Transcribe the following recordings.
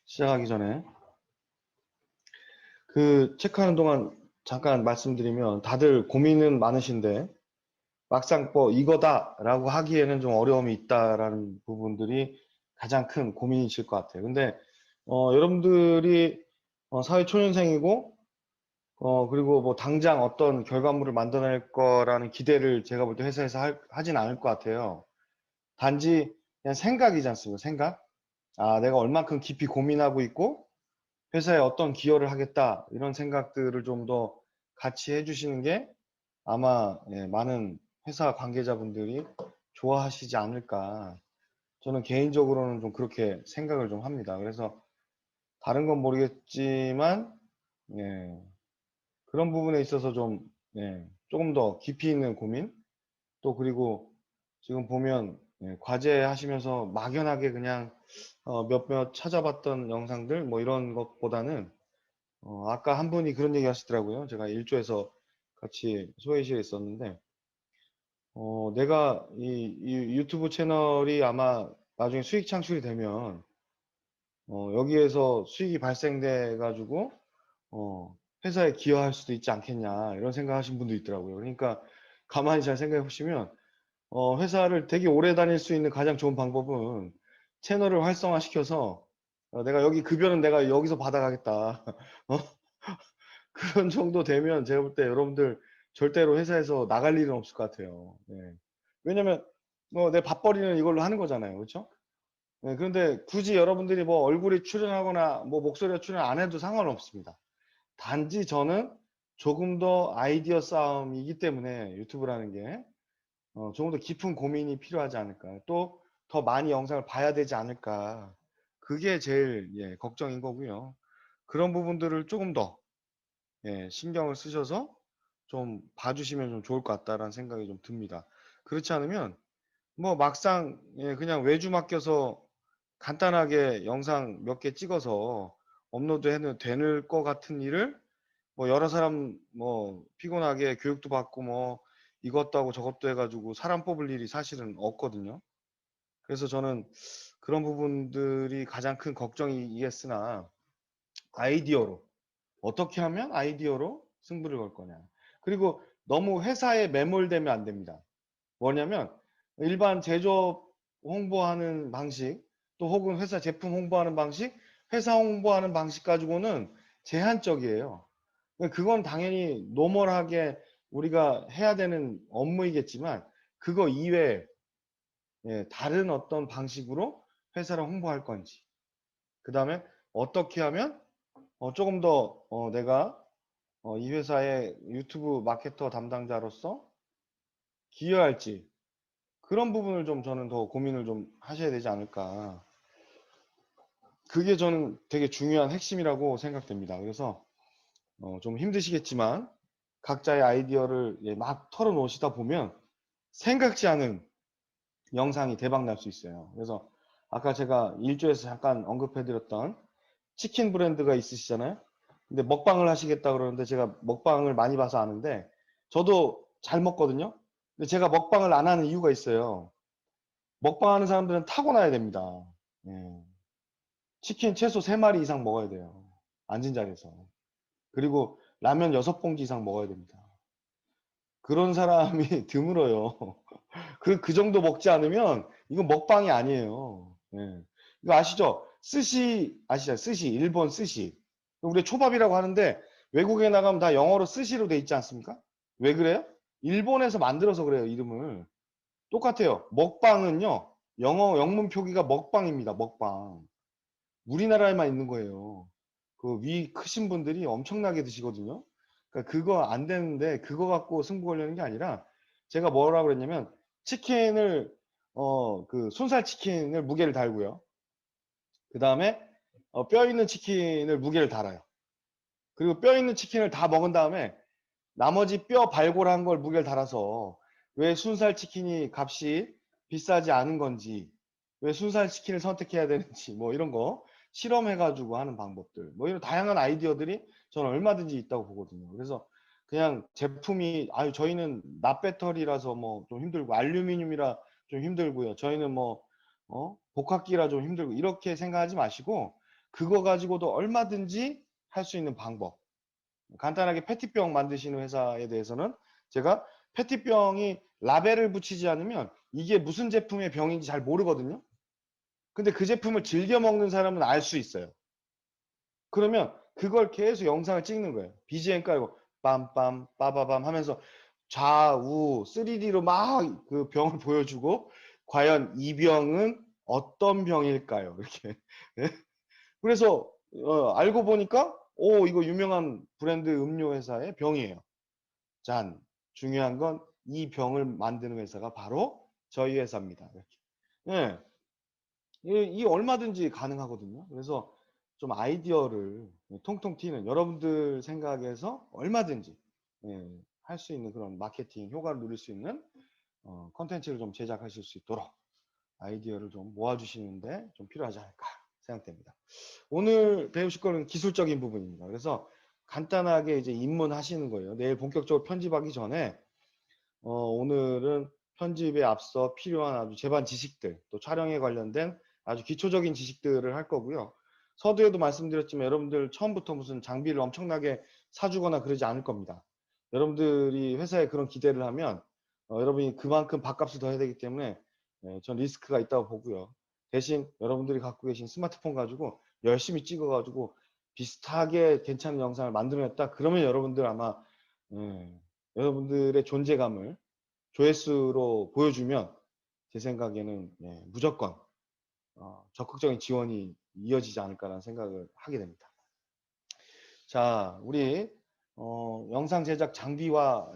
시작하기 전에 체크하는 동안 잠깐 말씀드리면 다들 고민은 많으신데 막상 뭐 이거다라고 하기에는 좀 어려움이 있다라는 부분들이 가장 큰 고민이실 것 같아요. 근데 여러분들이 사회초년생이고 그리고 뭐 당장 어떤 결과물을 만들어낼 거라는 기대를 제가 볼 때 회사에서 하진 않을 것 같아요. 단지 그냥 생각이지 않습니까? 생각. 아, 내가 얼만큼 깊이 고민하고 있고 회사에 어떤 기여를 하겠다 이런 생각들을 좀 더 같이 해주시는 게 아마 많은 회사 관계자분들이 좋아하시지 않을까. 저는 개인적으로는 좀 그렇게 생각을 좀 합니다. 그래서 다른 건 모르겠지만 예, 그런 부분에 있어서 좀 조금 더 깊이 있는 고민 또 그리고 지금 보면 과제 하시면서 막연하게 그냥 몇몇 찾아봤던 영상들 뭐 이런 것보다는 아까 한 분이 그런 얘기 하시더라고요. 제가 일조에서 같이 소회실에 있었는데, 내가 이 유튜브 채널이 아마 나중에 수익 창출이 되면, 여기에서 수익이 발생돼 가지고, 회사에 기여할 수도 있지 않겠냐, 이런 생각 하신 분도 있더라고요. 그러니까 가만히 잘 생각해 보시면, 회사를 되게 오래 다닐 수 있는 가장 좋은 방법은 채널을 활성화시켜서, 내가 여기 급여는 내가 여기서 받아가겠다. 어? 그런 정도 되면 제가 볼 때 여러분들 절대로 회사에서 나갈 일은 없을 것 같아요. 네. 왜냐면 뭐 내 밥벌이는 이걸로 하는 거잖아요. 그렇죠? 네, 그런데 굳이 여러분들이 뭐 얼굴이 출연하거나 뭐 목소리가 출연 안 해도 상관은 없습니다. 단지 저는 조금 더 아이디어 싸움이기 때문에 유튜브라는 게 조금 더 깊은 고민이 필요하지 않을까. 또 더 많이 영상을 봐야 되지 않을까. 그게 제일 걱정인 거고요. 그런 부분들을 조금 더 신경을 쓰셔서 좀 봐주시면 좀 좋을 것 같다라는 생각이 좀 듭니다. 그렇지 않으면 뭐 막상 그냥 외주 맡겨서 간단하게 영상 몇 개 찍어서 업로드 해도 되는 것 같은 일을 뭐 여러 사람 뭐 피곤하게 교육도 받고 뭐 이것도 하고 저것도 해가지고 사람 뽑을 일이 사실은 없거든요. 그래서 저는 그런 부분들이 가장 큰 걱정이겠으나 아이디어로 어떻게 하면 아이디어로 승부를 걸 거냐. 그리고 너무 회사에 매몰되면 안 됩니다. 뭐냐면 일반 제조업 홍보하는 방식 또 혹은 회사 제품 홍보하는 방식, 회사 홍보하는 방식 가지고는 제한적이에요. 그건 당연히 노멀하게 우리가 해야 되는 업무이겠지만 그거 이외에 다른 어떤 방식으로 회사를 홍보할 건지 그 다음에 어떻게 하면 조금 더 내가 이 회사의 유튜브 마케터 담당자로서 기여할지 그런 부분을 좀 저는 더 고민을 좀 하셔야 되지 않을까. 그게 저는 되게 중요한 핵심이라고 생각됩니다. 그래서 좀 힘드시겠지만 각자의 아이디어를 막 털어놓으시다 보면 생각지 않은 영상이 대박 날 수 있어요. 그래서 아까 제가 일조에서 잠깐 언급해드렸던 치킨 브랜드가 있으시잖아요. 근데 먹방을 하시겠다 그러는데 제가 먹방을 많이 봐서 아는데 저도 잘 먹거든요. 근데 제가 먹방을 안 하는 이유가 있어요. 먹방하는 사람들은 타고나야 됩니다. 예. 치킨 최소 3마리 이상 먹어야 돼요. 앉은 자리에서. 그리고 라면 6봉지 이상 먹어야 됩니다. 그런 사람이 드물어요. 그 정도 먹지 않으면 이건 먹방이 아니에요. 예. 이거 아시죠? 스시, 아시죠? 스시, 일본 스시. 우리 초밥이라고 하는데 외국에 나가면 다 영어로 스시로 돼 있지 않습니까? 왜 그래요? 일본에서 만들어서 그래요, 이름을. 똑같아요. 먹방은요, 영어, 영문 표기가 먹방입니다, 먹방. 우리나라에만 있는 거예요. 그 위 크신 분들이 엄청나게 드시거든요. 그러니까 그거 안 되는데 그거 갖고 승부 걸려는 게 아니라 제가 뭐라고 그랬냐면 치킨을 그 순살 치킨을 무게를 달고요. 그 다음에 뼈 있는 치킨을 무게를 달아요. 그리고 뼈 있는 치킨을 다 먹은 다음에 나머지 뼈 발골한 걸 무게를 달아서 왜 순살 치킨이 값이 비싸지 않은 건지 왜 순살 치킨을 선택해야 되는지 뭐 이런 거 실험해가지고 하는 방법들 뭐 이런 다양한 아이디어들이 저는 얼마든지 있다고 보거든요. 그래서 그냥 제품이 아유 저희는 납배터리라서 뭐 좀 힘들고 알루미늄이라 좀 힘들고요. 저희는 뭐 복합기라 좀 힘들고 이렇게 생각하지 마시고 그거 가지고도 얼마든지 할 수 있는 방법. 간단하게 페티병 만드시는 회사에 대해서는 제가 페티병이 라벨을 붙이지 않으면 이게 무슨 제품의 병인지 잘 모르거든요. 근데 그 제품을 즐겨 먹는 사람은 알 수 있어요. 그러면 그걸 계속 영상을 찍는 거예요. BGM 깔고 빰빰 빠바밤 하면서 좌우 3D로 막 그 병을 보여주고 과연 이 병은 어떤 병일까요? 이렇게. 예? 그래서 알고 보니까 이거 유명한 브랜드 음료 회사의 병이에요. 짠. 중요한 건 이 병을 만드는 회사가 바로 저희 회사입니다. 이렇게. 예. 이 얼마든지 가능하거든요. 그래서 좀 아이디어를 통통 튀는 여러분들 생각에서 얼마든지 할 수 있는 그런 마케팅 효과를 누릴 수 있는 컨텐츠를 좀 제작하실 수 있도록 아이디어를 좀 모아주시는데 좀 필요하지 않을까 생각됩니다. 오늘 배우실 거는 기술적인 부분입니다. 그래서 간단하게 이제 입문하시는 거예요. 내일 본격적으로 편집하기 전에 오늘은 편집에 앞서 필요한 아주 제반 지식들, 또 촬영에 관련된 아주 기초적인 지식들을 할 거고요. 서두에도 말씀드렸지만 여러분들 처음부터 무슨 장비를 엄청나게 사주거나 그러지 않을 겁니다. 여러분들이 회사에 그런 기대를 하면 여러분이 그만큼 밥값을 더 해야 되기 때문에 전 리스크가 있다고 보고요. 대신 여러분들이 갖고 계신 스마트폰 가지고 열심히 찍어가지고 비슷하게 괜찮은 영상을 만들어냈다. 그러면 여러분들 아마 여러분들의 존재감을 조회수로 보여주면 제 생각에는 무조건 적극적인 지원이 이어지지 않을까라는 생각을 하게 됩니다. 자, 우리 영상 제작 장비와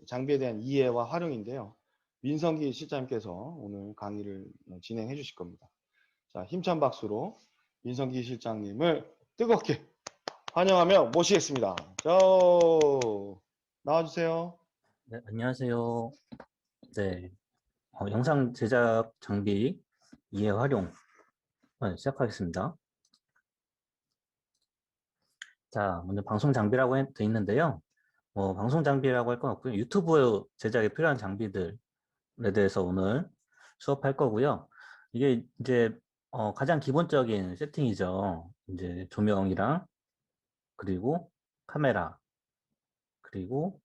장비에 대한 이해와 활용인데요. 민성기 실장님께서 오늘 강의를 진행해 주실 겁니다. 자, 힘찬 박수로 민성기 실장님을 뜨겁게 환영하며 모시겠습니다. 자, 나와주세요. 네, 안녕하세요. 네, 영상 제작 장비 이해 활용 시작하겠습니다. 자, 먼저 방송 장비라고 돼 있는데요. 방송 장비라고 할 건 없고요. 유튜브 제작에 필요한 장비들에 대해서 오늘 수업할 거고요. 이게 이제 가장 기본적인 세팅이죠. 이제 조명이랑 그리고 카메라 그리고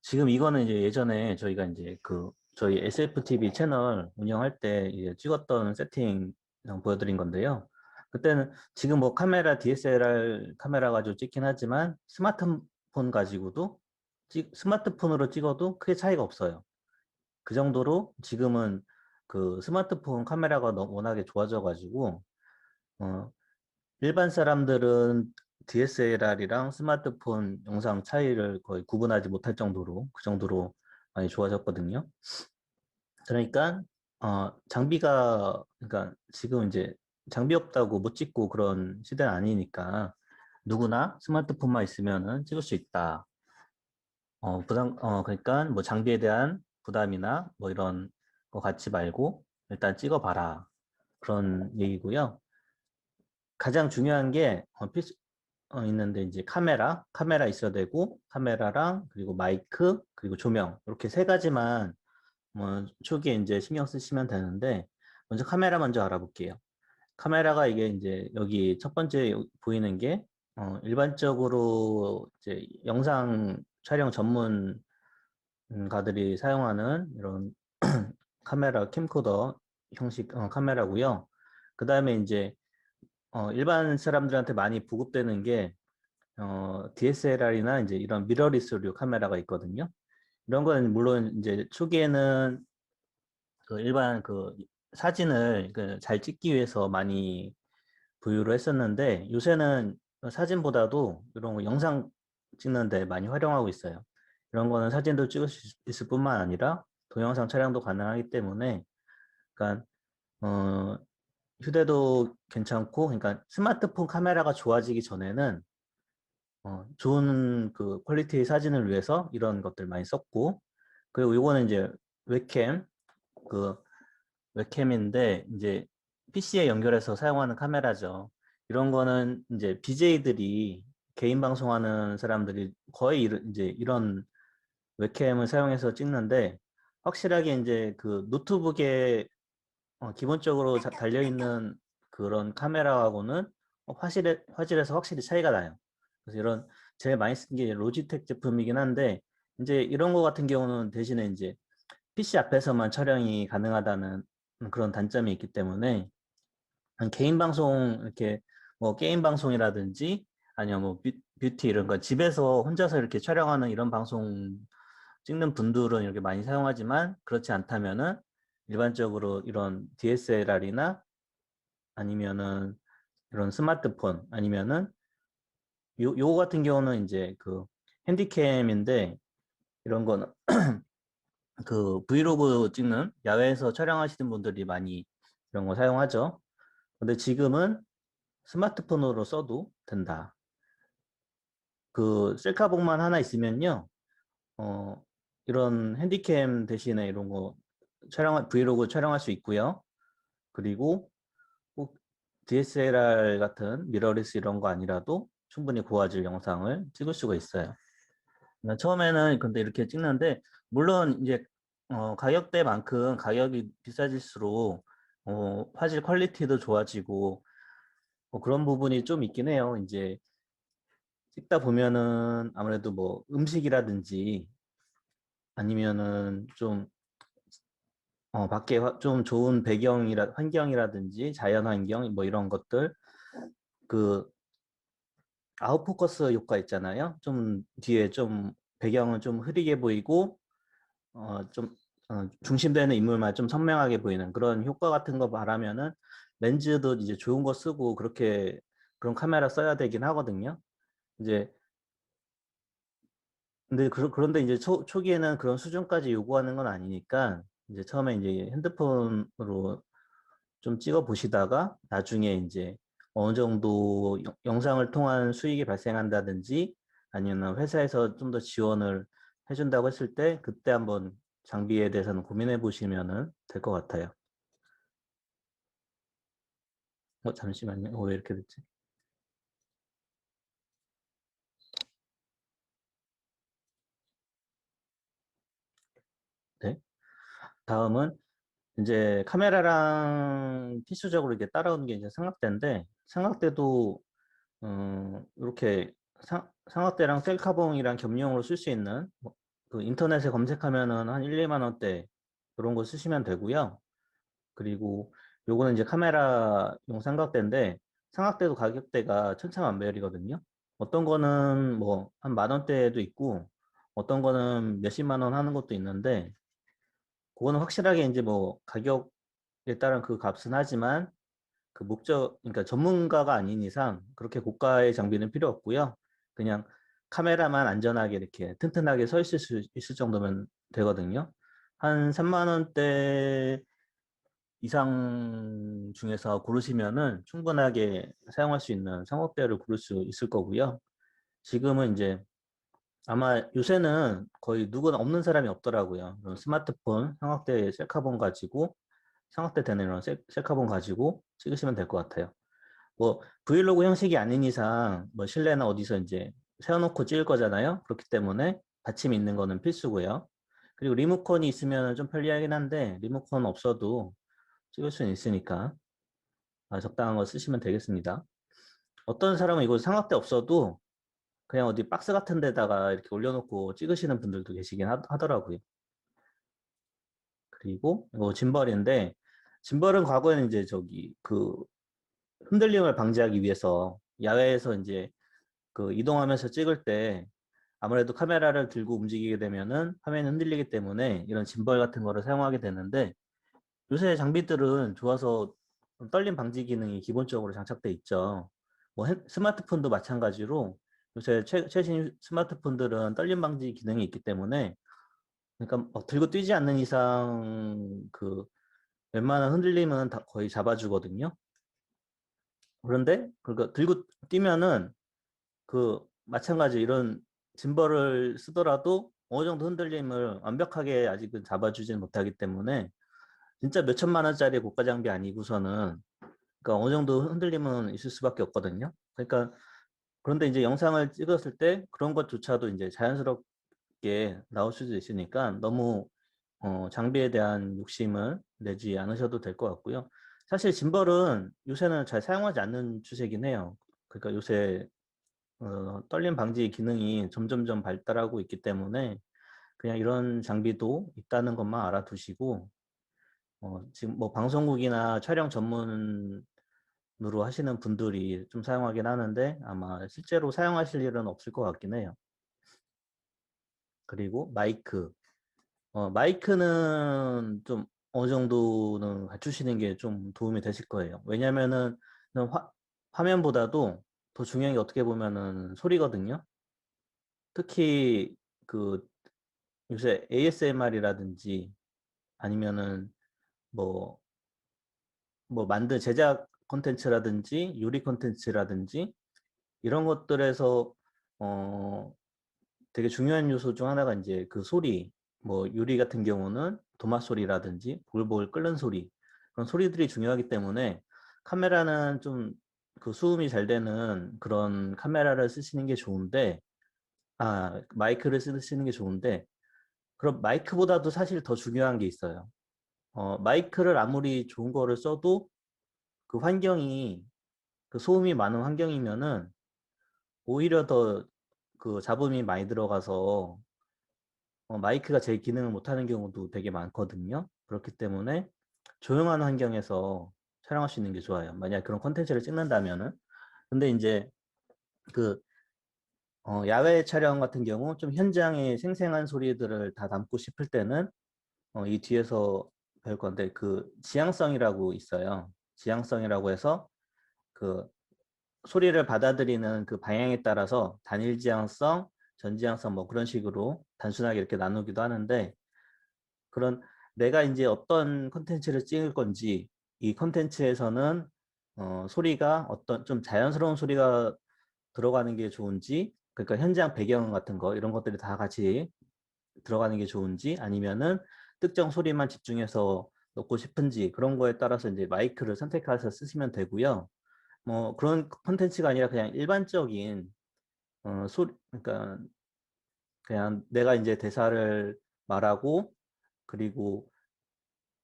지금 이거는 이제 예전에 저희가 이제 저희 SFTV 채널 운영할 때 이제 찍었던 세팅 보여드린 건데요. 그때는 지금 뭐 카메라, DSLR 카메라 가지고 찍긴 하지만 스마트폰 가지고도 스마트폰으로 찍어도 크게 차이가 없어요. 그 정도로 지금은 그 스마트폰 카메라가 워낙에 좋아져 가지고 일반 사람들은 DSLR이랑 스마트폰 영상 차이를 거의 구분하지 못할 정도로 그 정도로 많이 좋아졌거든요. 그러니까 장비가 그러니까 지금 이제 장비 없다고 못 찍고 그런 시대는 아니니까 누구나 스마트폰만 있으면은 찍을 수 있다. 그러니까 뭐 장비에 대한 부담이나 뭐 이런 거 갖지 말고 일단 찍어봐라. 그런 얘기고요. 가장 중요한 게 있는데 이제 카메라 있어야 되고 카메라랑 그리고 마이크 그리고 조명 이렇게 세 가지만 뭐 초기에 이제 신경 쓰시면 되는데 먼저 카메라 먼저 알아볼게요. 카메라가 이게 이제 여기 첫 번째 보이는 게 일반적으로 이제 영상 촬영 전문가들이 사용하는 이런 카메라 캠코더 형식 카메라고요. 그 다음에 이제 일반 사람들한테 많이 보급되는 게 DSLR이나 이제 이런 미러리스류 카메라가 있거든요. 이런 거는 물론 이제 초기에는 그 일반 그 사진을 잘 찍기 위해서 많이 부유를 했었는데 요새는 사진보다도 이런 거 영상 찍는데 많이 활용하고 있어요. 이런 거는 사진도 찍을 수 있을 뿐만 아니라 동영상 촬영도 가능하기 때문에 그러니까 휴대도 괜찮고 그러니까 스마트폰 카메라가 좋아지기 전에는 좋은 그 퀄리티의 사진을 위해서 이런 것들 많이 썼고 그리고 이거는 이제 웹캠 그 웹캠인데 이제 PC에 연결해서 사용하는 카메라죠. 이런 거는 이제 BJ들이 개인 방송하는 사람들이 거의 이제 이런 웹캠을 사용해서 찍는데 확실하게 이제 그 노트북에 기본적으로 달려있는 그런 카메라하고는 화질에서 확실히 차이가 나요. 그래서 이런 제일 많이 쓴 게 로지텍 제품이긴 한데 이제 이런 거 같은 경우는 대신에 이제 PC 앞에서만 촬영이 가능하다는 그런 단점이 있기 때문에 개인 방송 이렇게 뭐 게임 방송이라든지 아니면 뭐 뷰티 이런 거 집에서 혼자서 이렇게 촬영하는 이런 방송 찍는 분들은 이렇게 많이 사용하지만 그렇지 않다면은 일반적으로 이런 DSLR이나 아니면은 이런 스마트폰 아니면은 요거 같은 경우는 이제 그 핸디캠인데 이런 거는 그 브이로그 찍는 야외에서 촬영하시는 분들이 많이 이런 거 사용하죠. 근데 지금은 스마트폰으로 써도 된다. 그 셀카봉만 하나 있으면요. 어, 이런 핸디캠 대신에 이런 거 브이로그 촬영할 수 있고요. 그리고 꼭 DSLR 같은 미러리스 이런 거 아니라도 충분히 고화질 영상을 찍을 수가 있어요. 나 처음에는 근데 이렇게 찍는데 물론 이제 가격대만큼 가격이 비싸질수록 화질 퀄리티도 좋아지고 그런 부분이 좀 있긴 해요. 이제 찍다 보면은 아무래도 뭐 음식이라든지 아니면은 좀 밖에 좀 좋은 환경이라든지 자연 환경 뭐 이런 것들 그 아웃포커스 효과 있잖아요. 좀 뒤에 좀 배경은 좀 흐리게 보이고 좀 중심되는 인물만 좀 선명하게 보이는 그런 효과 같은 거 바라면은 렌즈도 이제 좋은 거 쓰고 그렇게 그런 카메라 써야 되긴 하거든요. 이제 근데 그런데 이제 초기에는 그런 수준까지 요구하는 건 아니니까 이제 처음에 이제 핸드폰으로 좀 찍어 보시다가 나중에 이제 어느 정도 영상을 통한 수익이 발생한다든지 아니면 회사에서 좀 더 지원을 해준다고 했을 때 그때 한번 장비에 대해서는 고민해 보시면은 될 것 같아요. 잠시만요. 왜 이렇게 됐지? 네. 다음은 이제 카메라랑 필수적으로 이게 따라오는 게 이제 삼각대인데 삼각대도 이렇게 삼각대랑 셀카봉이랑 겸용으로 쓸 수 있는 그 인터넷에 검색하면은 한 1, 2만 원대 그런 거 쓰시면 되고요. 그리고 요거는 이제 카메라용 삼각대인데 삼각대도 가격대가 천차만별이거든요. 어떤 거는 뭐 한 만 원대도 있고 어떤 거는 몇십만 원 하는 것도 있는데 그거는 확실하게 이제 뭐 가격에 따른 그 값은 하지만 그 그러니까 전문가가 아닌 이상 그렇게 고가의 장비는 필요 없고요. 그냥 카메라만 안전하게 이렇게 튼튼하게 서 있을 수 있을 정도면 되거든요. 한 3만 원대 이상 중에서 고르시면은 충분하게 사용할 수 있는 상업대를 고를 수 있을 거고요. 지금은 이제 아마 요새는 거의 누구나 없는 사람이 없더라고요. 이런 스마트폰, 삼각대 셀카봉 가지고 삼각대 되는 이런 셀카봉 가지고 찍으시면 될 것 같아요. 뭐 브이로그 형식이 아닌 이상 뭐 실내나 어디서 이제 세워놓고 찍을 거잖아요. 그렇기 때문에 받침 있는 거는 필수고요. 그리고 리모컨이 있으면 좀 편리하긴 한데 리모컨 없어도 찍을 수는 있으니까 적당한 거 쓰시면 되겠습니다. 어떤 사람은 이거 삼각대 없어도 그냥 어디 박스 같은 데다가 이렇게 올려놓고 찍으시는 분들도 계시긴 하더라고요. 그리고 이거 짐벌인데 짐벌은 과거에는 이제 저기 그 흔들림을 방지하기 위해서 야외에서 이제 그 이동하면서 찍을 때 아무래도 카메라를 들고 움직이게 되면은 화면이 흔들리기 때문에 이런 짐벌 같은 거를 사용하게 되는데 요새 장비들은 좋아서 떨림 방지 기능이 기본적으로 장착돼 있죠. 뭐 스마트폰도 마찬가지로 요새 최신 스마트폰들은 떨림 방지 기능이 있기 때문에 그러니까 들고 뛰지 않는 이상 그 웬만한 흔들림은 다 거의 잡아주거든요. 그런데 그거 들고 뛰면은 그 마찬가지 이런 짐벌을 쓰더라도 어느 정도 흔들림을 완벽하게 아직은 잡아주지는 못하기 때문에 진짜 몇 천만 원짜리 고가 장비 아니고서는 그러니까 어느 정도 흔들림은 있을 수밖에 없거든요. 그러니까 그런데 이제 영상을 찍었을 때 그런 것조차도 이제 자연스럽게 나올 수도 있으니까 너무 장비에 대한 욕심을 내지 않으셔도 될 것 같고요. 사실 짐벌은 요새는 잘 사용하지 않는 추세긴 해요. 그러니까 요새 떨림 방지 기능이 점점점 발달하고 있기 때문에 그냥 이런 장비도 있다는 것만 알아두시고 지금 뭐 방송국이나 촬영 전문으로 하시는 분들이 좀 사용하긴 하는데 아마 실제로 사용하실 일은 없을 것 같긴 해요. 그리고 마이크. 마이크는 좀 어느 정도는 갖추시는 게 좀 도움이 되실 거예요. 왜냐면은 화면보다도 더 중요한 게 어떻게 보면은 소리거든요. 특히 그 요새 ASMR이라든지 아니면은 뭐, 뭐 만든 제작 콘텐츠라든지 요리 콘텐츠라든지 이런 것들에서 어 되게 중요한 요소 중 하나가 이제 그 소리, 뭐 요리 같은 경우는 도마 소리라든지 보글보글 끓는 소리, 그런 소리들이 중요하기 때문에 카메라는 좀 그 수음이 잘 되는 그런 카메라를 쓰시는 게 좋은데, 마이크를 쓰시는 게 좋은데, 그럼 마이크보다도 사실 더 중요한 게 있어요. 마이크를 아무리 좋은 거를 써도 그 환경이, 그 소음이 많은 환경이면은 오히려 더 그 잡음이 많이 들어가서 마이크가 제 기능을 못하는 경우도 되게 많거든요. 그렇기 때문에 조용한 환경에서 촬영할 수 있는 게 좋아요. 만약 그런 콘텐츠를 찍는다면은. 근데 이제 그 야외 촬영 같은 경우 좀 현장의 생생한 소리들을 다 담고 싶을 때는 이 뒤에서 별 건데 그 지향성이라고 있어요. 지향성이라고 해서 그 소리를 받아들이는 그 방향에 따라서 단일 지향성, 전지향성 뭐 그런 식으로 단순하게 이렇게 나누기도 하는데 그런 내가 이제 어떤 컨텐츠를 찍을 건지 이 컨텐츠에서는 소리가 어떤 좀 자연스러운 소리가 들어가는 게 좋은지 그러니까 현장 배경 같은 거 이런 것들이 다 같이 들어가는 게 좋은지 아니면은 특정 소리만 집중해서 넣고 싶은지 그런 거에 따라서 이제 마이크를 선택해서 쓰시면 되고요. 뭐 그런 컨텐츠가 아니라 그냥 일반적인 소리 그러니까 그냥 내가 이제 대사를 말하고 그리고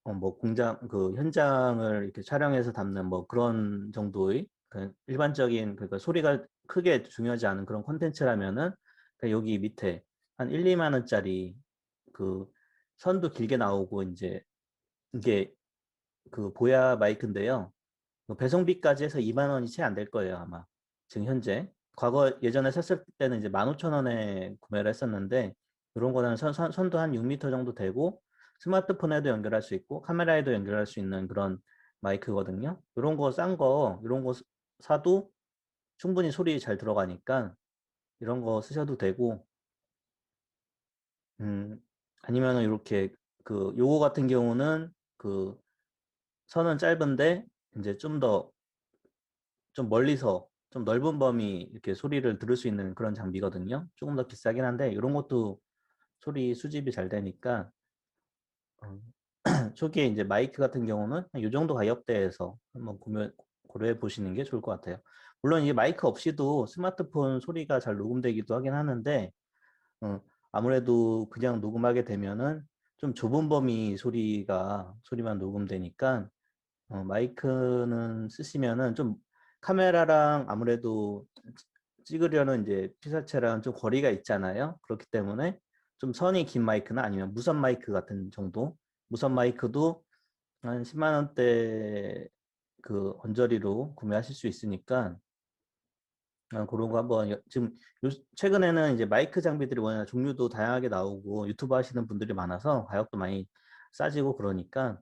뭐 공장 그 현장을 이렇게 촬영해서 담는 뭐 그런 정도의 그 일반적인 그러니까 소리가 크게 중요하지 않은 그런 콘텐츠라면은 여기 밑에 한 1, 2만 원짜리 그 선도 길게 나오고 이제 이게 그 보야 마이크인데요. 배송비까지 해서 2만 원이 채 안 될 거예요, 아마. 지금 현재. 과거 예전에 샀을 때는 이제 15,000원에 구매를 했었는데 이런 거는 선도 한 6m 정도 되고 스마트폰에도 연결할 수 있고 카메라에도 연결할 수 있는 그런 마이크거든요. 이런 거 싼 거, 이런 거 사도 충분히 소리 잘 들어가니까 이런 거 쓰셔도 되고 음, 아니면은 이렇게 그 요거 같은 경우는 그 선은 짧은데 이제 좀 멀리서 좀 넓은 범위 이렇게 소리를 들을 수 있는 그런 장비거든요. 조금 더 비싸긴 한데 이런 것도 소리 수집이 잘 되니까 어, 초기에 이제 마이크 같은 경우는 이 정도 가격대에서 한번 고려해 보시는 게 좋을 것 같아요. 물론 이게 마이크 없이도 스마트폰 소리가 잘 녹음되기도 하긴 하는데 어, 아무래도 그냥 녹음하게 되면은 좀 좁은 범위 소리만 녹음되니까 마이크는 쓰시면은 좀 카메라랑 아무래도 찍으려는 이제 피사체랑 좀 거리가 있잖아요. 그렇기 때문에 좀 선이 긴 마이크나 아니면 무선 마이크 같은 정도. 무선 마이크도 한 10만 원대 그 언저리로 구매하실 수 있으니까 그런 거 한번 지금 최근에는 이제 마이크 장비들이 워낙 종류도 다양하게 나오고 유튜브 하시는 분들이 많아서 가격도 많이 싸지고 그러니까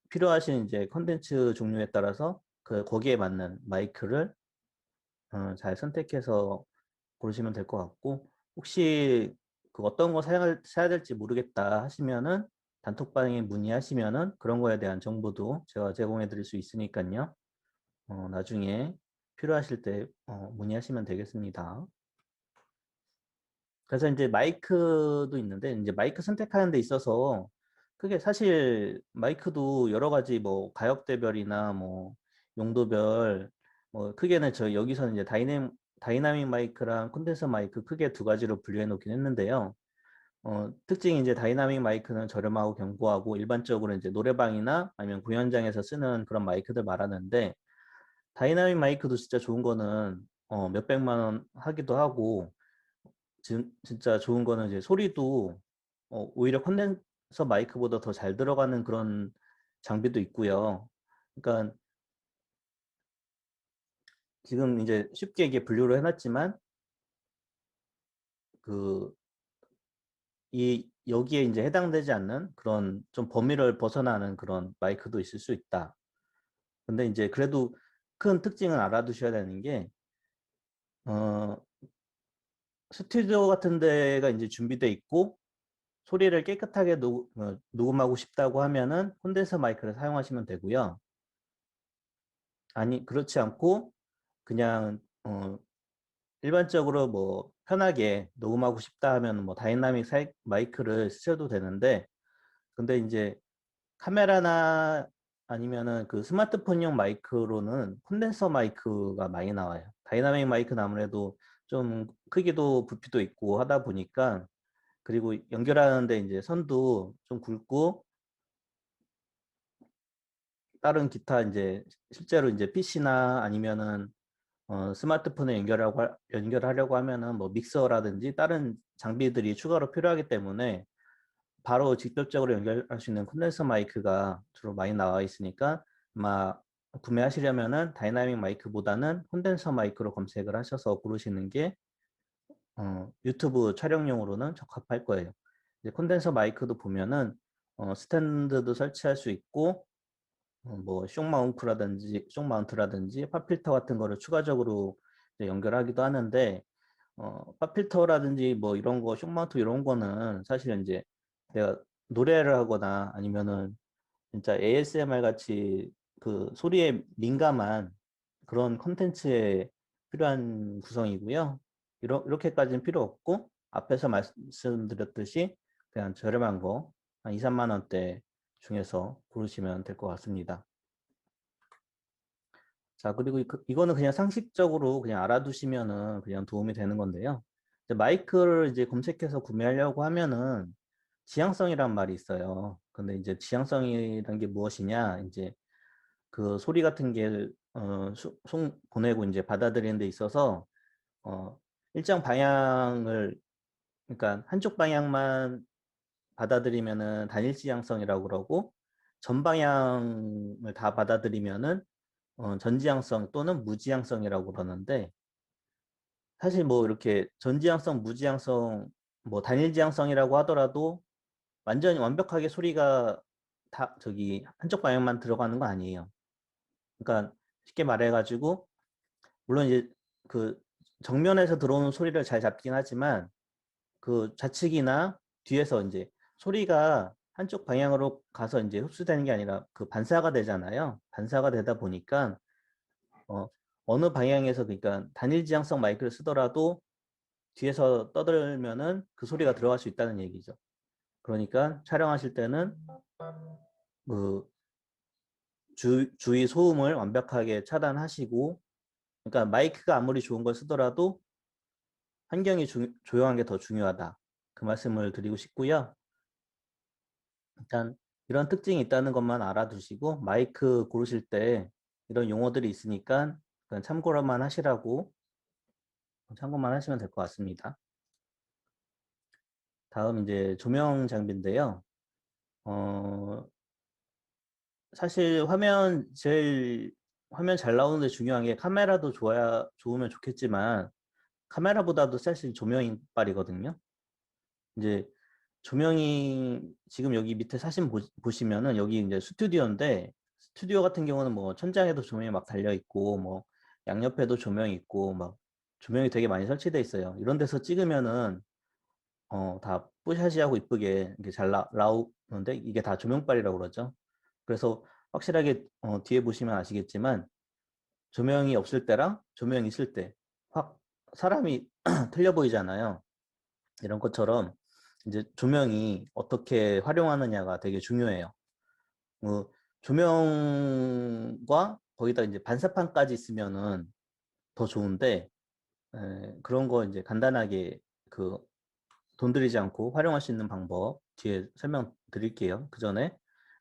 필요하신 이제 컨텐츠 종류에 따라서 거기에 맞는 마이크를 잘 선택해서 고르시면 될 것 같고 혹시 그 어떤 거 사야 될지 모르겠다 하시면은 단톡방에 문의하시면은 그런 거에 대한 정보도 제가 제공해 드릴 수 있으니까요. 나중에 필요하실 때 문의하시면 되겠습니다. 그래서 이제 마이크도 있는데 이제 마이크 선택하는 데 있어서 그게 사실 마이크도 여러 가지 뭐 가격대별이나 뭐 용도별 뭐 크게는 저 여기서는 이제 다이나믹 마이크랑 콘덴서 마이크 크게 두 가지로 분류해 놓긴 했는데요. 특징이 이제 다이나믹 마이크는 저렴하고 견고하고 일반적으로 이제 노래방이나 아니면 공연장에서 쓰는 그런 마이크들 말하는데 다이나믹 마이크도 진짜 좋은 거는 몇백만 원 하기도 하고 진짜 좋은 거는 이제 소리도 오히려 콘덴서 마이크보다 더 잘 들어가는 그런 장비도 있고요. 그러니까 지금 이제 쉽게 이게 분류를 해놨지만 그 이 여기에 이제 해당되지 않는 그런 좀 범위를 벗어나는 그런 마이크도 있을 수 있다. 근데 이제 그래도 큰 특징은 알아두셔야 되는 게 어, 스튜디오 같은 데가 이제 준비돼 있고 소리를 깨끗하게 녹음하고 싶다고 하면은 콘덴서 마이크를 사용하시면 되고요. 아니 그렇지 않고 그냥 일반적으로 뭐 편하게 녹음하고 싶다 하면 뭐 다이나믹 마이크를 쓰셔도 되는데 근데 이제 카메라나 아니면은 그 스마트폰용 마이크로는 콘덴서 마이크가 많이 나와요. 다이나믹 마이크는 아무래도 좀 크기도 부피도 있고 하다 보니까 그리고 연결하는데 이제 선도 좀 굵고 다른 기타 이제 실제로 이제 PC나 아니면은 스마트폰에 연결하려고 하면은 뭐 믹서라든지 다른 장비들이 추가로 필요하기 때문에 바로 직접적으로 연결할 수 있는 콘덴서 마이크가 주로 많이 나와 있으니까 아마 구매하시려면은 다이나믹 마이크보다는 콘덴서 마이크로 검색을 하셔서 고르시는 게 유튜브 촬영용으로는 적합할 거예요. 이제 콘덴서 마이크도 보면은 스탠드도 설치할 수 있고 뭐 팝필터 같은 거를 추가적으로 이제 연결하기도 하는데 팝필터라든지 뭐 이런 거, 쇼마운트 이런 거는 사실은 이제 내가 노래를 하거나 아니면은 진짜 ASMR 같이 그 소리에 민감한 그런 컨텐츠에 필요한 구성이고요. 이렇게까지는 필요 없고 앞에서 말씀드렸듯이 그냥 저렴한 거 한 2, 3만 원대 중에서 고르시면 될 것 같습니다. 자, 그리고 이거는 그냥 상식적으로 그냥 알아두시면은 그냥 도움이 되는 건데요. 이제 마이크를 이제 검색해서 구매하려고 하면은 지향성이란 말이 있어요. 근데 이제 지향성이란 게 무엇이냐? 이제 그 소리 같은 게, 보내고 이제 받아들이는 데 있어서, 일정 방향을, 그러니까 한쪽 방향만 받아들이면은 단일 지향성이라고 그러고, 전 방향을 다 받아들이면은 전지향성 또는 무지향성이라고 그러는데 사실 뭐 이렇게 전지향성, 무지향성, 뭐 단일지향성이라고 하더라도 완전히 완벽하게 소리가 다 저기 한쪽 방향만 들어가는 거 아니에요. 그러니까 쉽게 말해가지고 물론 이제 그 정면에서 들어오는 소리를 잘 잡긴 하지만 그 좌측이나 뒤에서 이제 소리가 한쪽 방향으로 가서 이제 흡수되는 게 아니라 그 반사가 되잖아요. 반사가 되다 보니까 어, 어느 방향에서 그러니까 단일 지향성 마이크를 쓰더라도 뒤에서 떠들면은 그 소리가 들어갈 수 있다는 얘기죠. 그러니까 촬영하실 때는 그 주위 소음을 완벽하게 차단하시고 그러니까 마이크가 아무리 좋은 걸 쓰더라도 환경이 조용한 게 더 중요하다. 그 말씀을 드리고 싶고요. 일단 이런 특징이 있다는 것만 알아두시고 마이크 고르실 때 이런 용어들이 있으니까 그냥 참고만 하시면 될 것 같습니다. 다음 이제 조명 장비인데요. 어, 사실 화면 잘 나오는데 중요한 게 카메라도 좋으면 좋겠지만 카메라보다도 사실 조명이 빨이거든요. 이제 조명이 지금 여기 밑에 사진 보시면은 여기 이제 스튜디오인데 스튜디오 같은 경우는 뭐 천장에도 조명이 막 달려 있고 뭐 양옆에도 조명이 있고 막 조명이 되게 많이 설치돼 있어요. 이런 데서 찍으면은 다 뽀샤시하고 이쁘게 이렇게 잘 나오는데 이게 다 조명빨이라고 그러죠. 그래서 확실하게 뒤에 보시면 아시겠지만 조명이 없을 때랑 조명이 있을 때 확 사람이 틀려 보이잖아요. 이런 것처럼 이제 조명이 어떻게 활용하느냐가 되게 중요해요. 조명과 거기다 이제 반사판까지 있으면은 더 좋은데 그런 거 이제 간단하게 그 돈 들이지 않고 활용할 수 있는 방법 뒤에 설명드릴게요. 그 전에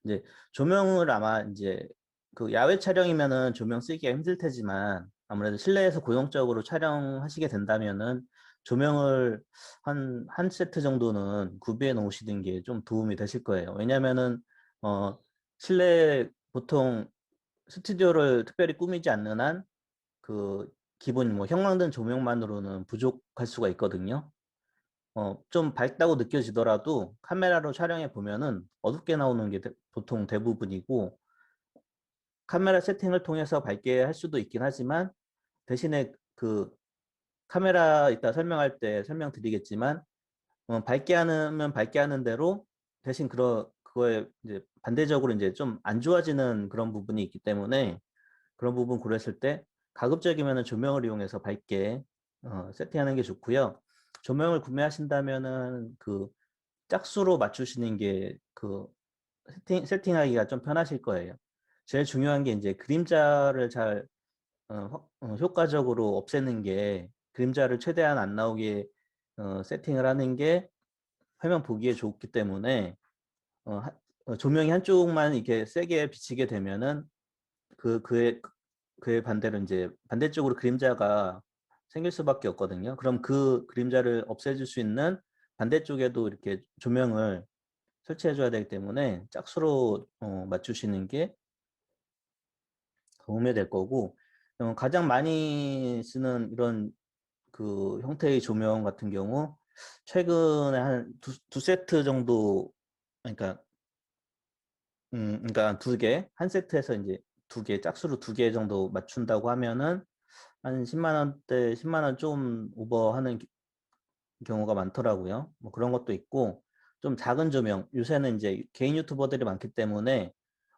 이제 조명을 아마 이제 그 야외 촬영이면은 조명 쓰기가 힘들 테지만 아무래도 실내에서 고정적으로 촬영하시게 된다면은 조명을 한 세트 정도는 구비해 놓으시는 게 좀 도움이 되실 거예요. 왜냐면은 실내 보통 스튜디오를 특별히 꾸미지 않는 한 그 기본 뭐 형광등 조명만으로는 부족할 수가 있거든요. 좀 밝다고 느껴지더라도 카메라로 촬영해 보면은 어둡게 나오는 게 보통 대부분이고, 카메라 세팅을 통해서 밝게 할 수도 있긴 하지만 대신에 그 카메라 이따 설명할 때 설명드리겠지만 밝게 하면 밝게 하는 대로 대신 그거에 이제 반대적으로 이제 좀 안 좋아지는 그런 부분이 있기 때문에 그런 부분 고렸을 때 가급적이면 조명을 이용해서 밝게 세팅하는 게 좋고요. 조명을 구매하신다면은 그 짝수로 맞추시는 게 그 세팅하기가 좀 편하실 거예요. 제일 중요한 게 이제 그림자를 잘 효과적으로 없애는 게, 그림자를 최대한 안 나오게 세팅을 하는 게 화면 보기에 좋기 때문에 조명이 한쪽만 이렇게 세게 비치게 되면은 그의 반대로 이제 반대쪽으로 그림자가 생길 수밖에 없거든요. 그럼 그 그림자를 없애줄 수 있는 반대쪽에도 이렇게 조명을 설치해 줘야 되기 때문에 짝수로 맞추시는 게 도움이 될 거고, 가장 많이 쓰는 이런 그 형태의 조명 같은 경우 최근에 한 두 세트 정도, 그러니까 그러니까 두 개, 한 세트에서 이제 두 개, 짝수로 두 개 정도 맞춘다고 하면은 한 10만 원대, 10만 원 좀 오버하는 경우가 많더라고요. 뭐 그런 것도 있고, 좀 작은 조명, 요새는 이제 개인 유튜버들이 많기 때문에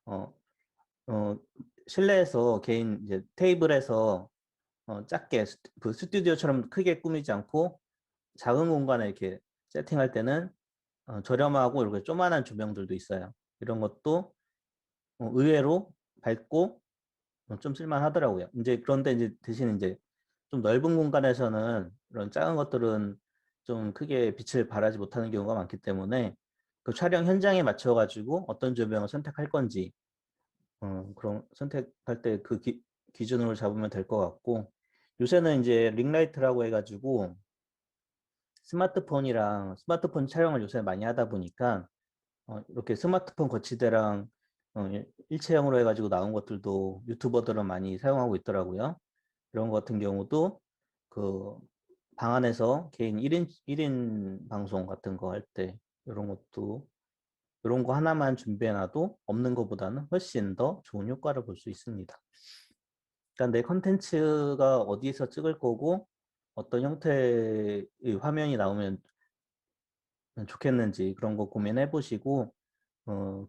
어, 어, 실내에서 개인 이제 테이블에서 작게 그 스튜디오처럼 크게 꾸미지 않고 작은 공간에 이렇게 세팅할 때는 저렴하고 이렇게 조그만한 조명들도 있어요. 이런 것도 의외로 밝고 좀 쓸만하더라고요. 이제 그런데 이제 대신 이제 좀 넓은 공간에서는 이런 작은 것들은 좀 크게 빛을 발하지 못하는 경우가 많기 때문에 그 촬영 현장에 맞춰 가지고 어떤 조명을 선택할 건지 그런 선택할 때 그 기준으로 잡으면 될 것 같고, 요새는 이제 링라이트라고 해가지고 스마트폰 촬영을 요새 많이 하다 보니까 이렇게 스마트폰 거치대랑 일체형으로 해가지고 나온 것들도 유튜버들은 많이 사용하고 있더라고요. 이런 것 같은 경우도 그 방 안에서 개인 1인 방송 같은 거 할 때 이런 것도, 이런 거 하나만 준비해놔도 없는 것보다는 훨씬 더 좋은 효과를 볼 수 있습니다. 그러니까 내 컨텐츠가 어디에서 찍을 거고 어떤 형태의 화면이 나오면 좋겠는지 그런 거 고민해 보시고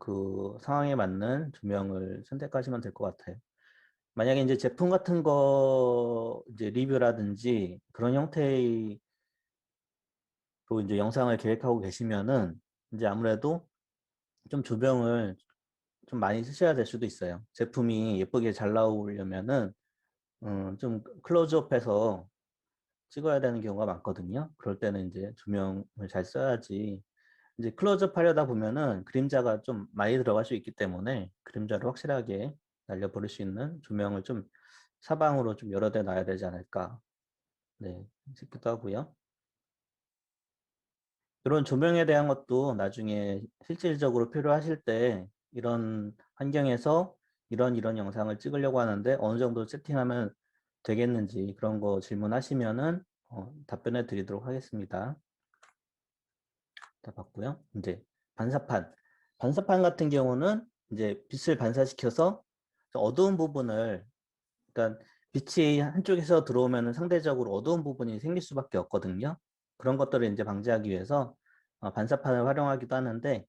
그 상황에 맞는 조명을 선택하시면 될 것 같아요. 만약에 이제 제품 같은 거 이제 리뷰라든지 그런 형태로 이제 영상을 계획하고 계시면은 이제 아무래도 좀 조명을 좀 많이 쓰셔야 될 수도 있어요. 제품이 예쁘게 잘 나오려면은 좀 클로즈업해서 찍어야 되는 경우가 많거든요. 그럴 때는 이제 조명을 잘 써야지. 이제 클로즈업 하려다 보면은 그림자가 좀 많이 들어갈 수 있기 때문에 그림자를 확실하게 날려버릴 수 있는 조명을 좀 사방으로 좀 여러 대 놔야 되지 않을까, 네, 싶기도 하고요. 이런 조명에 대한 것도 나중에 실질적으로 필요하실 때 이런 환경에서 이런 영상을 찍으려고 하는데 어느 정도 세팅하면 되겠는지 그런 거 질문하시면은 답변해 드리도록 하겠습니다. 다 봤고요. 이제 반사판. 반사판 같은 경우는 이제 빛을 반사시켜서 어두운 부분을, 그러니까 빛이 한쪽에서 들어오면 상대적으로 어두운 부분이 생길 수밖에 없거든요. 그런 것들을 이제 방지하기 위해서 반사판을 활용하기도 하는데,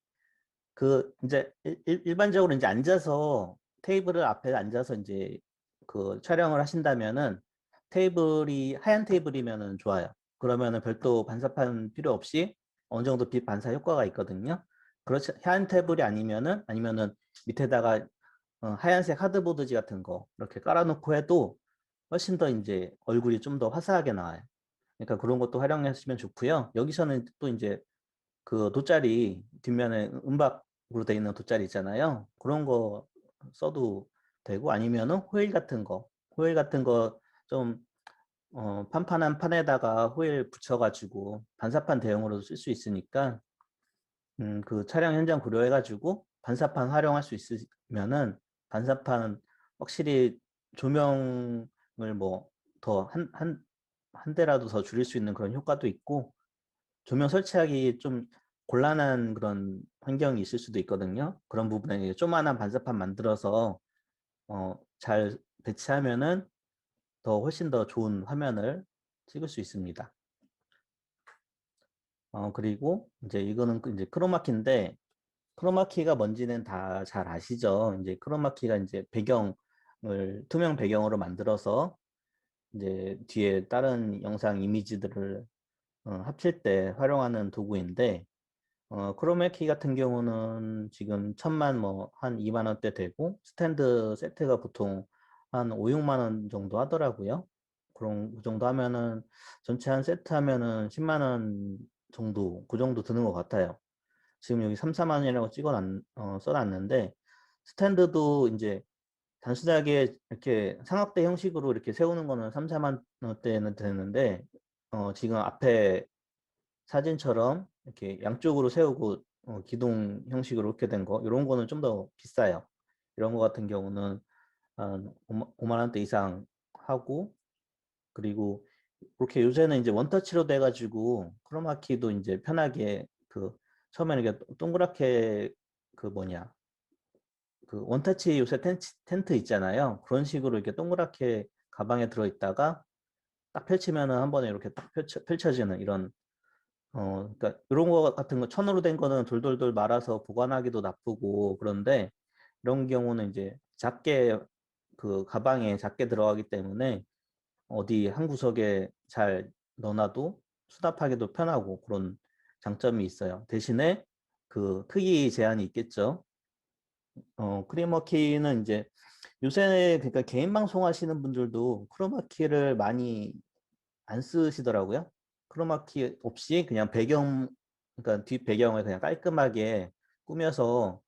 그 이제 일반적으로 이제 앉아서 테이블 앞에 앉아서 이제 그 촬영을 하신다면은 테이블이 하얀 테이블이면은 좋아요. 그러면은 별도 반사판 필요 없이 어느 정도 빛 반사 효과가 있거든요. 그렇지, 하얀 테이블이 아니면은 밑에다가 하얀색 하드보드지 같은 거 이렇게 깔아놓고 해도 훨씬 더 이제 얼굴이 좀 더 화사하게 나와요. 그러니까 그런 것도 활용하시면 좋고요. 여기서는 또 이제 그 돗자리 뒷면에 은박으로 되어 있는 돗자리 있잖아요. 그런 거 써도 되고 아니면은 호일 같은 거 좀 판판한 판에다가 호일 붙여가지고 반사판 대용으로도 쓸 수 있으니까 그 촬영 현장 고려해가지고 반사판 활용할 수 있으면은 반사판 확실히 조명을 뭐 더 한 대라도 더 줄일 수 있는 그런 효과도 있고 조명 설치하기 좀 곤란한 그런 환경이 있을 수도 있거든요. 그런 부분에 조그만한 반사판 만들어서 잘 배치하면은 더 훨씬 더 좋은 화면을 찍을 수 있습니다. 그리고 이제 이거는 이제 크로마키인데 크로마키가 뭔지는 다 잘 아시죠? 이제 크로마키가 이제 배경을 투명 배경으로 만들어서 이제 뒤에 다른 영상 이미지들을 합칠 때 활용하는 도구인데 크로마키 같은 경우는 지금 천만 뭐 한 2만 원대 되고 스탠드 세트가 보통 한 5, 6만 원 정도 하더라고요. 그런 그 정도 하면은 전체 한 세트 하면은 10만 원 정도 그 정도 드는 것 같아요. 지금 여기 3, 4만 원이라고 써놨는데 스탠드도 이제 단순하게 이렇게 삼각대 형식으로 이렇게 세우는 거는 3, 4만 원대는 되는데 지금 앞에 사진처럼 이렇게 양쪽으로 세우고 기둥 형식으로 이렇게 된 거 이런 거는 좀 더 비싸요. 이런 거 같은 경우는 한 5만 원대 이상 하고 그리고 그렇게 요새는 이제 원터치로 돼가지고 크로마키도 이제 편하게 그 처음에는 이게 동그랗게 그 뭐냐 그 원터치 요새 텐트 있잖아요. 그런 식으로 이렇게 동그랗게 가방에 들어있다가 딱 펼치면은 한 번에 이렇게 딱 펼쳐지는 이런 그러니까 이런 거 같은 거 천으로 된 거는 돌돌돌 말아서 보관하기도 나쁘고 그런데 이런 경우는 이제 작게 그 가방에 작게 들어가기 때문에 어디 한 구석에 잘 넣어놔도 수납하기도 편하고 그런 장점이 있어요. 대신에 그 크기 제한이 있겠죠. 크로마키는 이제 요새 그러니까 개인 방송 하시는 분들도 크로마키를 많이 안 쓰시더라고요. 크로마키 없이 그냥 그러니까 뒷 배경을 그냥 깔끔하게 꾸며서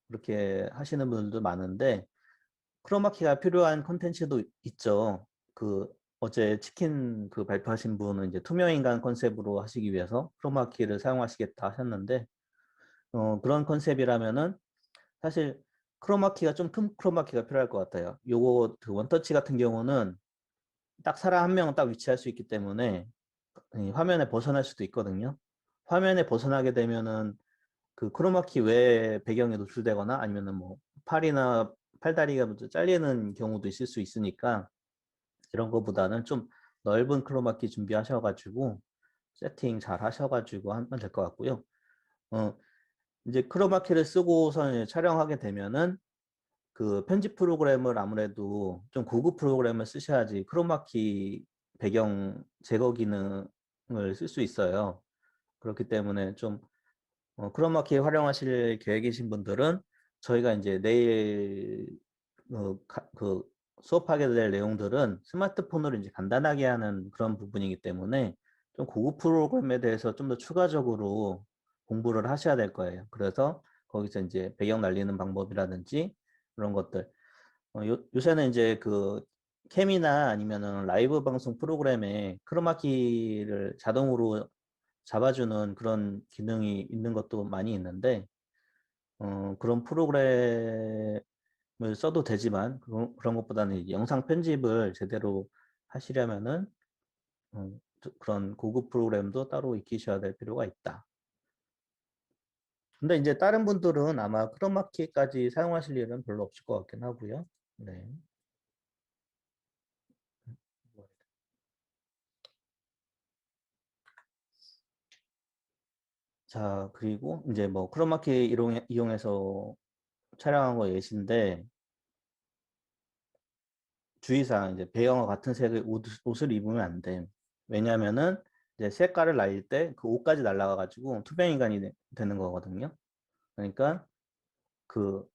그렇게 하시는 분들도 많은데 크로마키가 필요한 컨텐츠도 있죠. 그 어제 치킨 그 발표하신 분은 이제 투명인간 컨셉으로 하시기 위해서 크로마키를 사용하시겠다 하셨는데 그런 컨셉이라면은 사실 크로마키가 좀 큰 크로마키가 필요할 것 같아요. 요거 그 원터치 같은 경우는 딱 사람 한 명은 딱 위치할 수 있기 때문에 이 화면에 벗어날 수도 있거든요. 화면에 벗어나게 되면은 그 크로마키 외에 배경에 노출되거나 아니면은 뭐 팔이나 팔다리가 먼저 잘리는 경우도 있을 수 있으니까 이런 거보다는 좀 넓은 크로마키 준비하셔가지고 세팅 잘 하셔가지고 하면 될 것 같고요. 어, 이제 크로마키를 쓰고서 촬영하게 되면은 그 편집 프로그램을 아무래도 좀 고급 프로그램을 쓰셔야지 크로마키 배경 제거 기능을 쓸 수 있어요. 그렇기 때문에 좀 크로마키 활용하실 계획이신 분들은 저희가 이제 내일 그 수업하게 될 내용들은 스마트폰으로 이제 간단하게 하는 그런 부분이기 때문에 좀 고급 프로그램에 대해서 좀 더 추가적으로 공부를 하셔야 될 거예요. 그래서 거기서 이제 배경 날리는 방법이라든지 그런 것들. 요새는 이제 그 캠이나 아니면은 라이브 방송 프로그램에 크로마키를 자동으로 잡아주는 그런 기능이 있는 것도 많이 있는데 그런 프로그램을 써도 되지만 그런 것보다는 이제 영상 편집을 제대로 하시려면은 그런 고급 프로그램도 따로 익히셔야 될 필요가 있다. 근데 이제 다른 분들은 아마 크로마키까지 사용하실 일은 별로 없을 것 같긴 하고요. 네. 자, 그리고 이제 뭐 크로마키 이용해서 촬영한 거 예시인데 주의사항 이제 배경과 같은 색의 옷을 입으면 안 돼. 왜냐면은 이제 색깔을 날릴 때 그 옷까지 날라가 가지고 투명 인간이 되는 거거든요. 그러니까 그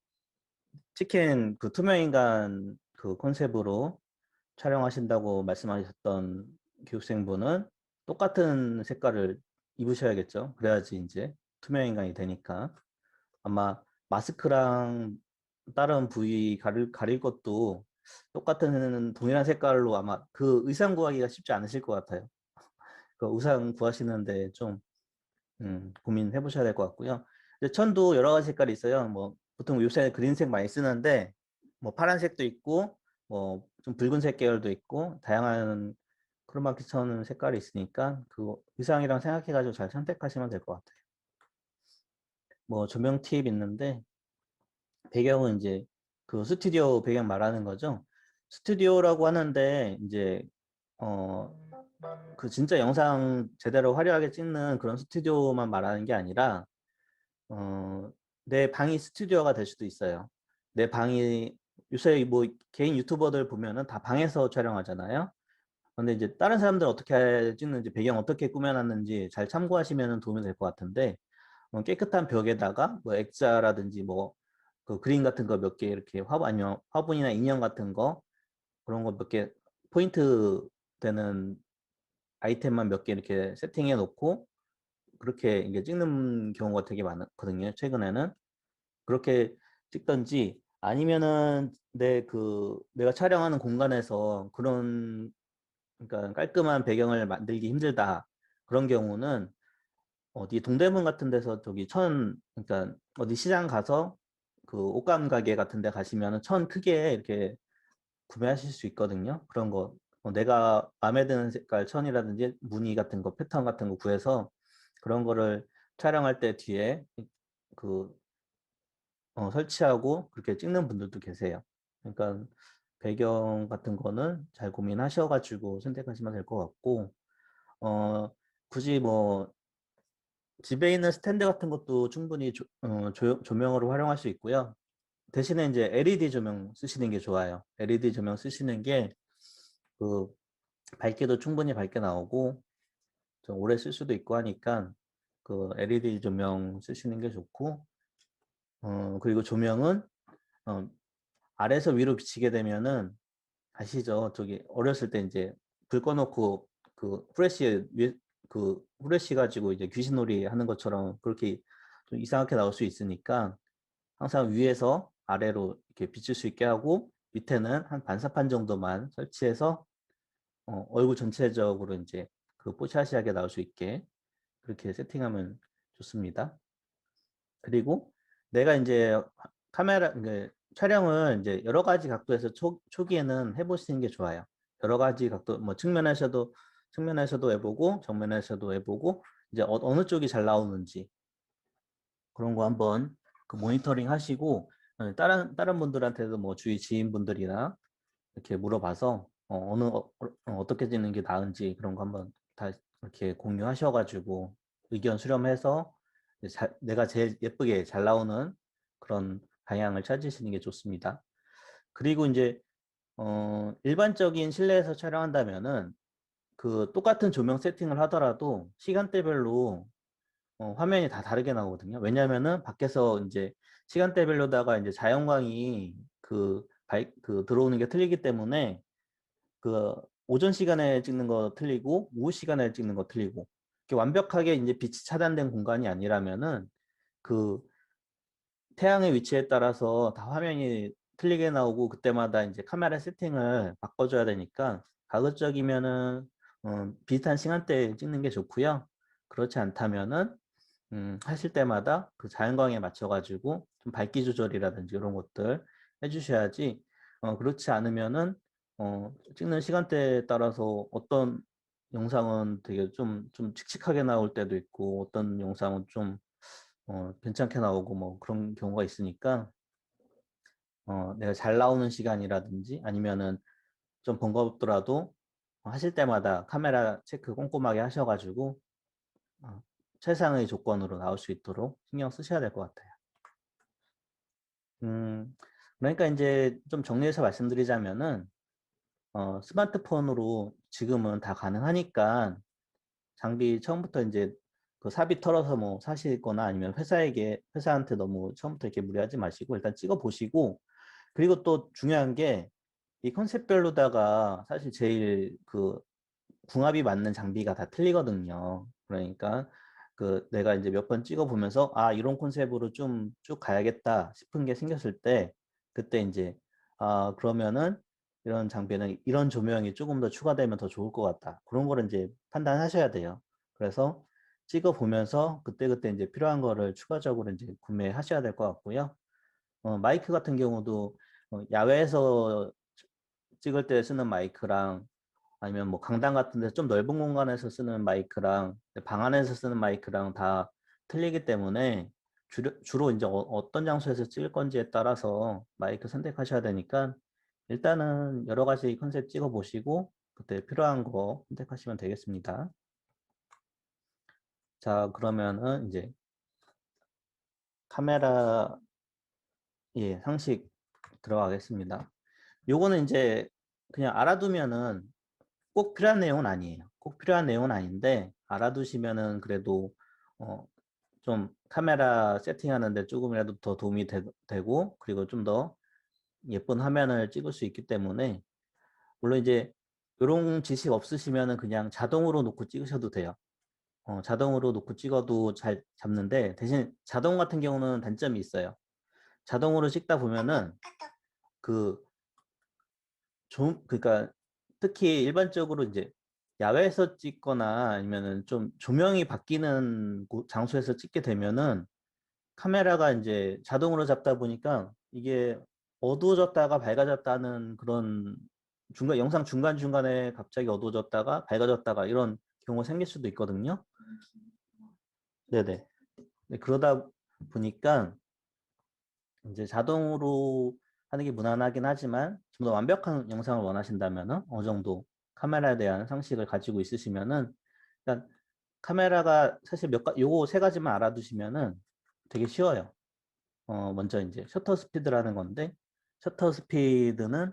치킨 그 투명 인간 그 컨셉으로 촬영하신다고 말씀하셨던 교육생분은 똑같은 색깔을 입으셔야겠죠. 그래야지 이제 투명 인간이 되니까. 아마 마스크랑 다른 부위 가릴 것도 똑같은 동일한 색깔로 아마 그 의상 구하기가 쉽지 않으실 것 같아요. 그 의상 구하시는데 좀 고민해 보셔야 될 것 같고요. 이제 천도 여러 가지 색깔이 있어요. 뭐 보통 요새 그린색 많이 쓰는데 뭐 파란색도 있고 뭐 좀 붉은색 계열도 있고 다양한 크로마키 천 색깔이 있으니까 그 의상이랑 생각해 가지고 잘 선택하시면 될 것 같아요. 뭐 조명 팁 있는데 배경은 이제 그 스튜디오 배경 말하는 거죠. 스튜디오라고 하는데 이제 그 진짜 영상 제대로 화려하게 찍는 그런 스튜디오만 말하는 게 아니라 내 방이 스튜디오가 될 수도 있어요. 내 방이 요새 뭐 개인 유튜버들 보면은 다 방에서 촬영하잖아요. 근데 이제 다른 사람들 어떻게 찍는지 배경 어떻게 꾸며놨는지 잘 참고하시면 도움이 될 것 같은데 깨끗한 벽에다가 뭐 액자라든지 뭐 그 그림 같은 거 몇 개 이렇게 아니면 화분이나 인형 같은 거 그런 거 몇 개 포인트 되는 아이템만 몇 개 이렇게 세팅해 놓고 그렇게 이게 찍는 경우가 되게 많거든요. 최근에는 그렇게 찍던지 아니면은 내가 촬영하는 공간에서 그런 그러니까 깔끔한 배경을 만들기 힘들다 그런 경우는 어디 동대문 같은 데서 저기 그러니까 어디 시장 가서 그 옷감 가게 같은 데 가시면은 천 크게 이렇게 구매하실 수 있거든요. 그런 거 내가 마음에 드는 색깔 천이라든지 무늬 같은 거 패턴 같은 거 구해서 그런 거를 촬영할 때 뒤에 그 설치하고 그렇게 찍는 분들도 계세요. 그러니까 배경 같은 거는 잘 고민하셔가지고 선택하시면 될 것 같고 굳이 뭐 집에 있는 스탠드 같은 것도 충분히 조명으로 활용할 수 있고요. 대신에 이제 LED 조명 쓰시는 게 좋아요. LED 조명 쓰시는 게 그 밝기도 충분히 밝게 나오고 좀 오래 쓸 수도 있고 하니까 그 LED 조명 쓰시는 게 좋고 그리고 조명은 어, 아래에서 위로 비치게 되면은 아시죠? 저기 어렸을 때 이제 불 꺼놓고 그 후레쉬 가지고 이제 귀신놀이 하는 것처럼 그렇게 좀 이상하게 나올 수 있으니까 항상 위에서 아래로 이렇게 비칠 수 있게 하고 밑에는 한 반사판 정도만 설치해서 얼굴 전체적으로 이제 그 뽀샤시하게 나올 수 있게 그렇게 세팅하면 좋습니다. 그리고 내가 이제 카메라 촬영을 이제 여러 가지 각도에서 초기에는 해보시는 게 좋아요. 여러 가지 각도, 뭐 측면에서도 해보고 정면에서도 해보고 이제 어느 쪽이 잘 나오는지 그런 거 한번 그 모니터링 하시고 다른 분들한테도 뭐 주위 지인분들이나 이렇게 물어봐서 어떻게 찍는 게 나은지 그런 거 한번 다 이렇게 공유하셔가지고 의견 수렴해서 내가 제일 예쁘게 잘 나오는 그런 방향을 찾으시는 게 좋습니다. 그리고 이제 일반적인 실내에서 촬영한다면은 그 똑같은 조명 세팅을 하더라도 시간대별로 화면이 다 다르게 나오거든요. 왜냐면은 밖에서 이제 시간대별로다가 이제 자연광이 그 들어오는 게 틀리기 때문에 그 오전 시간에 찍는 거 틀리고 오후 시간에 찍는 거 틀리고 이렇게 완벽하게 이제 빛이 차단된 공간이 아니라면은 그 태양의 위치에 따라서 다 화면이 틀리게 나오고 그때마다 이제 카메라 세팅을 바꿔줘야 되니까 가급적이면은 비슷한 시간대에 찍는 게 좋고요. 그렇지 않다면은 하실 때마다 그 자연광에 맞춰가지고 좀 밝기 조절이라든지 이런 것들 해주셔야지 그렇지 않으면은 찍는 시간대에 따라서 어떤 영상은 되게 좀 칙칙하게 나올 때도 있고 어떤 영상은 좀 괜찮게 나오고 뭐 그런 경우가 있으니까 내가 잘 나오는 시간이라든지 아니면은 좀 번거롭더라도 하실 때마다 카메라 체크 꼼꼼하게 하셔가지고 어, 최상의 조건으로 나올 수 있도록 신경 쓰셔야 될 것 같아요. 음, 그러니까 이제 좀 정리해서 말씀드리자면은 스마트폰으로 지금은 다 가능하니까 장비 처음부터 이제 그 사비 털어서 뭐 사시거나 아니면 회사한테 너무 처음부터 이렇게 무리하지 마시고 일단 찍어 보시고 그리고 또 중요한 게 이 컨셉별로다가 사실 제일 그 궁합이 맞는 장비가 다 틀리거든요. 그러니까 그 내가 이제 몇 번 찍어 보면서 아, 이런 컨셉으로 좀 쭉 가야겠다 싶은 게 생겼을 때 그때 이제 아, 그러면은 이런 장비는 이런 조명이 조금 더 추가되면 더 좋을 것 같다. 그런 거를 이제 판단하셔야 돼요. 그래서 찍어 보면서 그때그때 이제 필요한 거를 추가적으로 이제 구매하셔야 될 것 같고요. 마이크 같은 경우도 야외에서 찍을 때 쓰는 마이크랑 아니면 뭐 강당 같은 데 좀 넓은 공간에서 쓰는 마이크랑 방 안에서 쓰는 마이크랑 다 틀리기 때문에 주로 이제 어떤 장소에서 찍을 건지에 따라서 마이크 선택하셔야 되니까 일단은 여러 가지 컨셉 찍어 보시고 그때 필요한 거 선택하시면 되겠습니다. 자, 그러면은 이제 카메라 상식 들어가겠습니다. 요거는 이제 그냥 알아두면은 꼭 필요한 내용은 아니에요. 꼭 필요한 내용은 아닌데 알아두시면은 그래도 좀 카메라 세팅하는데 조금이라도 더 도움이 되고 그리고 좀 더 예쁜 화면을 찍을 수 있기 때문에 물론 이제 이런 지식 없으시면은 그냥 자동으로 놓고 찍으셔도 돼요. 자동으로 놓고 찍어도 잘 잡는데 대신 자동 같은 경우는 단점이 있어요. 자동으로 찍다 보면은 그 그러니까 특히 일반적으로 이제 야외에서 찍거나 아니면은 좀 조명이 바뀌는 장소에서 찍게 되면은 카메라가 이제 자동으로 잡다 보니까 이게 어두워졌다가 밝아졌다는 그런 영상 중간중간에 갑자기 어두워졌다가 밝아졌다가 이런 경우가 생길 수도 있거든요. 네네. 네, 그러다 보니까 이제 자동으로 하는 게 무난하긴 하지만 좀 더 완벽한 영상을 원하신다면은 어느 정도 카메라에 대한 상식을 가지고 있으시면은 일단 카메라가 사실 요거 세 가지만 알아두시면은 되게 쉬워요. 먼저 이제 셔터 스피드라는 건데 셔터 스피드는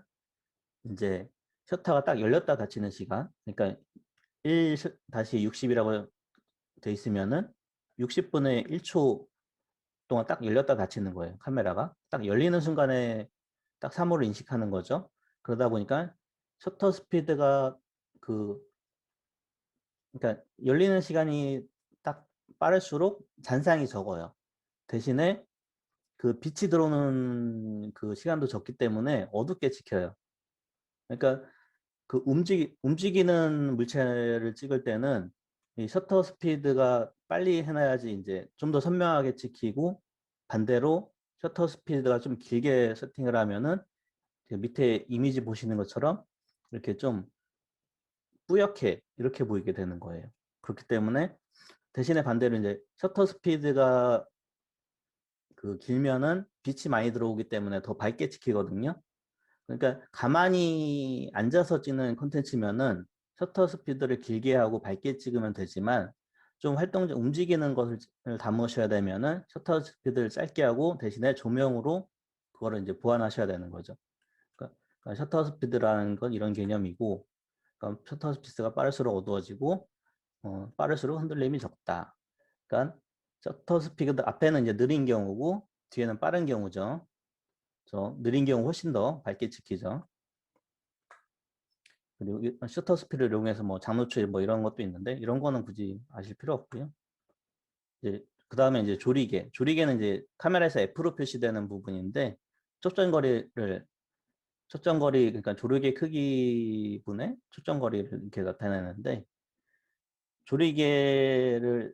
이제 셔터가 딱 열렸다 닫히는 시간 그러니까 1-60이라고 돼 있으면은 60분의 1초 동안 딱 열렸다 닫히는 거예요. 카메라가 딱 열리는 순간에 딱 사물을 인식하는 거죠. 그러다 보니까 셔터 스피드가 그러니까 열리는 시간이 딱 빠를수록 잔상이 적어요. 대신에 그 빛이 들어오는 그 시간도 적기 때문에 어둡게 찍혀요. 그러니까 그 움직이는 물체를 찍을 때는 이 셔터 스피드가 빨리 해놔야지 이제 좀 더 선명하게 찍히고 반대로 셔터 스피드가 좀 길게 세팅을 하면은 그 밑에 이미지 보시는 것처럼 이렇게 좀 뿌옇게 이렇게 보이게 되는 거예요. 그렇기 때문에 대신에 반대로 이제 셔터 스피드가 그 길면은 빛이 많이 들어오기 때문에 더 밝게 찍히거든요. 그러니까 가만히 앉아서 찍는 콘텐츠면은 셔터 스피드를 길게 하고 밝게 찍으면 되지만 좀 활동적 움직이는 것을 담으셔야 되면은 셔터 스피드를 짧게 하고 대신에 조명으로 그거를 이제 보완하셔야 되는 거죠. 그러니까 셔터 스피드라는 건 이런 개념이고 그러니까 셔터 스피드가 빠를수록 어두워지고 빠를수록 흔들림이 적다. 그러니까 셔터 스피드 앞에는 이제 느린 경우고 뒤에는 빠른 경우죠. 느린 경우 훨씬 더 밝게 찍히죠. 그리고 셔터 스피드를 이용해서 뭐 장노출 뭐 이런 것도 있는데 이런 거는 굳이 아실 필요 없고요. 이제 그 다음에 이제 조리개는 이제 카메라에서 F로 표시되는 부분인데 초점거리 그러니까 조리개 크기 분의 초점거리를 이렇게 나타내는데 조리개를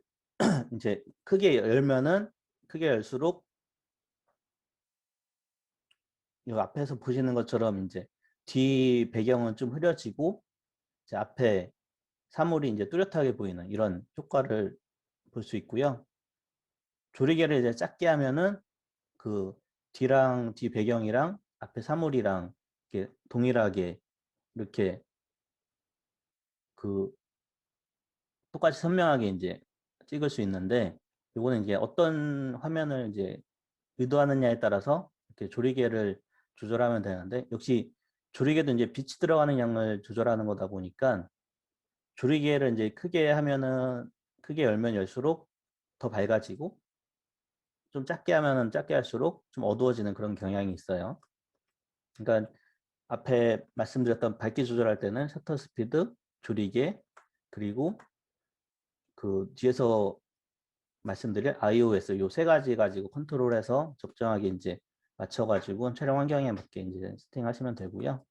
이제 크게 열면은 크게 열수록 이 앞에서 보시는 것처럼 이제 뒤 배경은 좀 흐려지고 이제 앞에 사물이 이제 뚜렷하게 보이는 이런 효과를 볼 수 있고요. 조리개를 이제 작게 하면은 그 뒤랑 뒤 배경이랑 앞에 사물이랑 이렇게 동일하게 이렇게 그 똑같이 선명하게 이제 찍을 수 있는데 이거는 이제 어떤 화면을 이제 의도하느냐에 따라서 이렇게 조리개를 조절하면 되는데 역시 조리개도 이제 빛이 들어가는 양을 조절하는 거다 보니까 조리개를 이제 크게 하면은 크게 열면 열수록 더 밝아지고 좀 작게 하면은 작게 할수록 좀 어두워지는 그런 경향이 있어요. 그러니까 앞에 말씀드렸던 밝기 조절할 때는 셔터 스피드, 조리개, 그리고 그 뒤에서 말씀드릴 iOS 요 세 가지 가지고 컨트롤해서 적정하게 이제 맞춰가지고 촬영 환경에 맞게 이제 세팅하시면 되고요.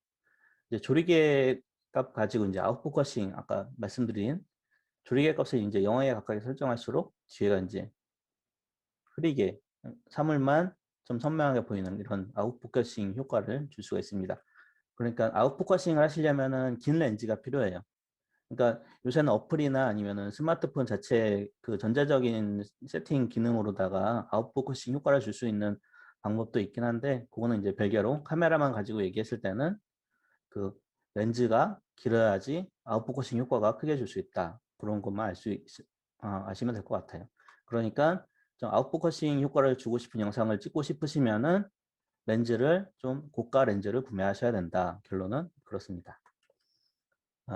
이제 조리개 값 가지고 이제 아웃포커싱 아까 말씀드린 조리개 값을 이제 0에 가까이 설정할수록 뒤에가 이제 흐리게 사물만 좀 선명하게 보이는 이런 아웃포커싱 효과를 줄 수가 있습니다. 그러니까 아웃포커싱을 하시려면은 긴 렌즈가 필요해요. 그러니까 요새는 어플이나 아니면은 스마트폰 자체 그 전자적인 세팅 기능으로다가 아웃포커싱 효과를 줄 수 있는 방법도 있긴 한데 그거는 이제 별개로 카메라만 가지고 얘기했을 때는 그 렌즈가 길어야지 아웃포커싱 효과가 크게 줄 수 있다. 그런 것만 아시면 될 것 같아요. 그러니까 좀 아웃포커싱 효과를 주고 싶은 영상을 찍고 싶으시면은 렌즈를 좀 고가 렌즈를 구매하셔야 된다. 결론은 그렇습니다.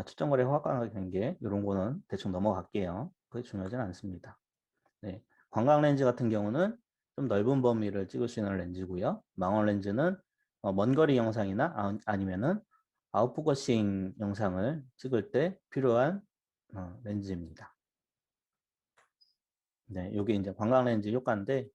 초점거리 허가 관계 이런 거는 대충 넘어갈게요. 그게 중요하진 않습니다. 네. 광각 렌즈 같은 경우는 좀 넓은 범위를 찍을 수 있는 렌즈고요. 망원 렌즈는 먼 거리 영상이나 아니면은 아웃포커싱 영상을 찍을 때 필요한 렌즈입니다. 네, 이게 이제 광각 렌즈 효과인데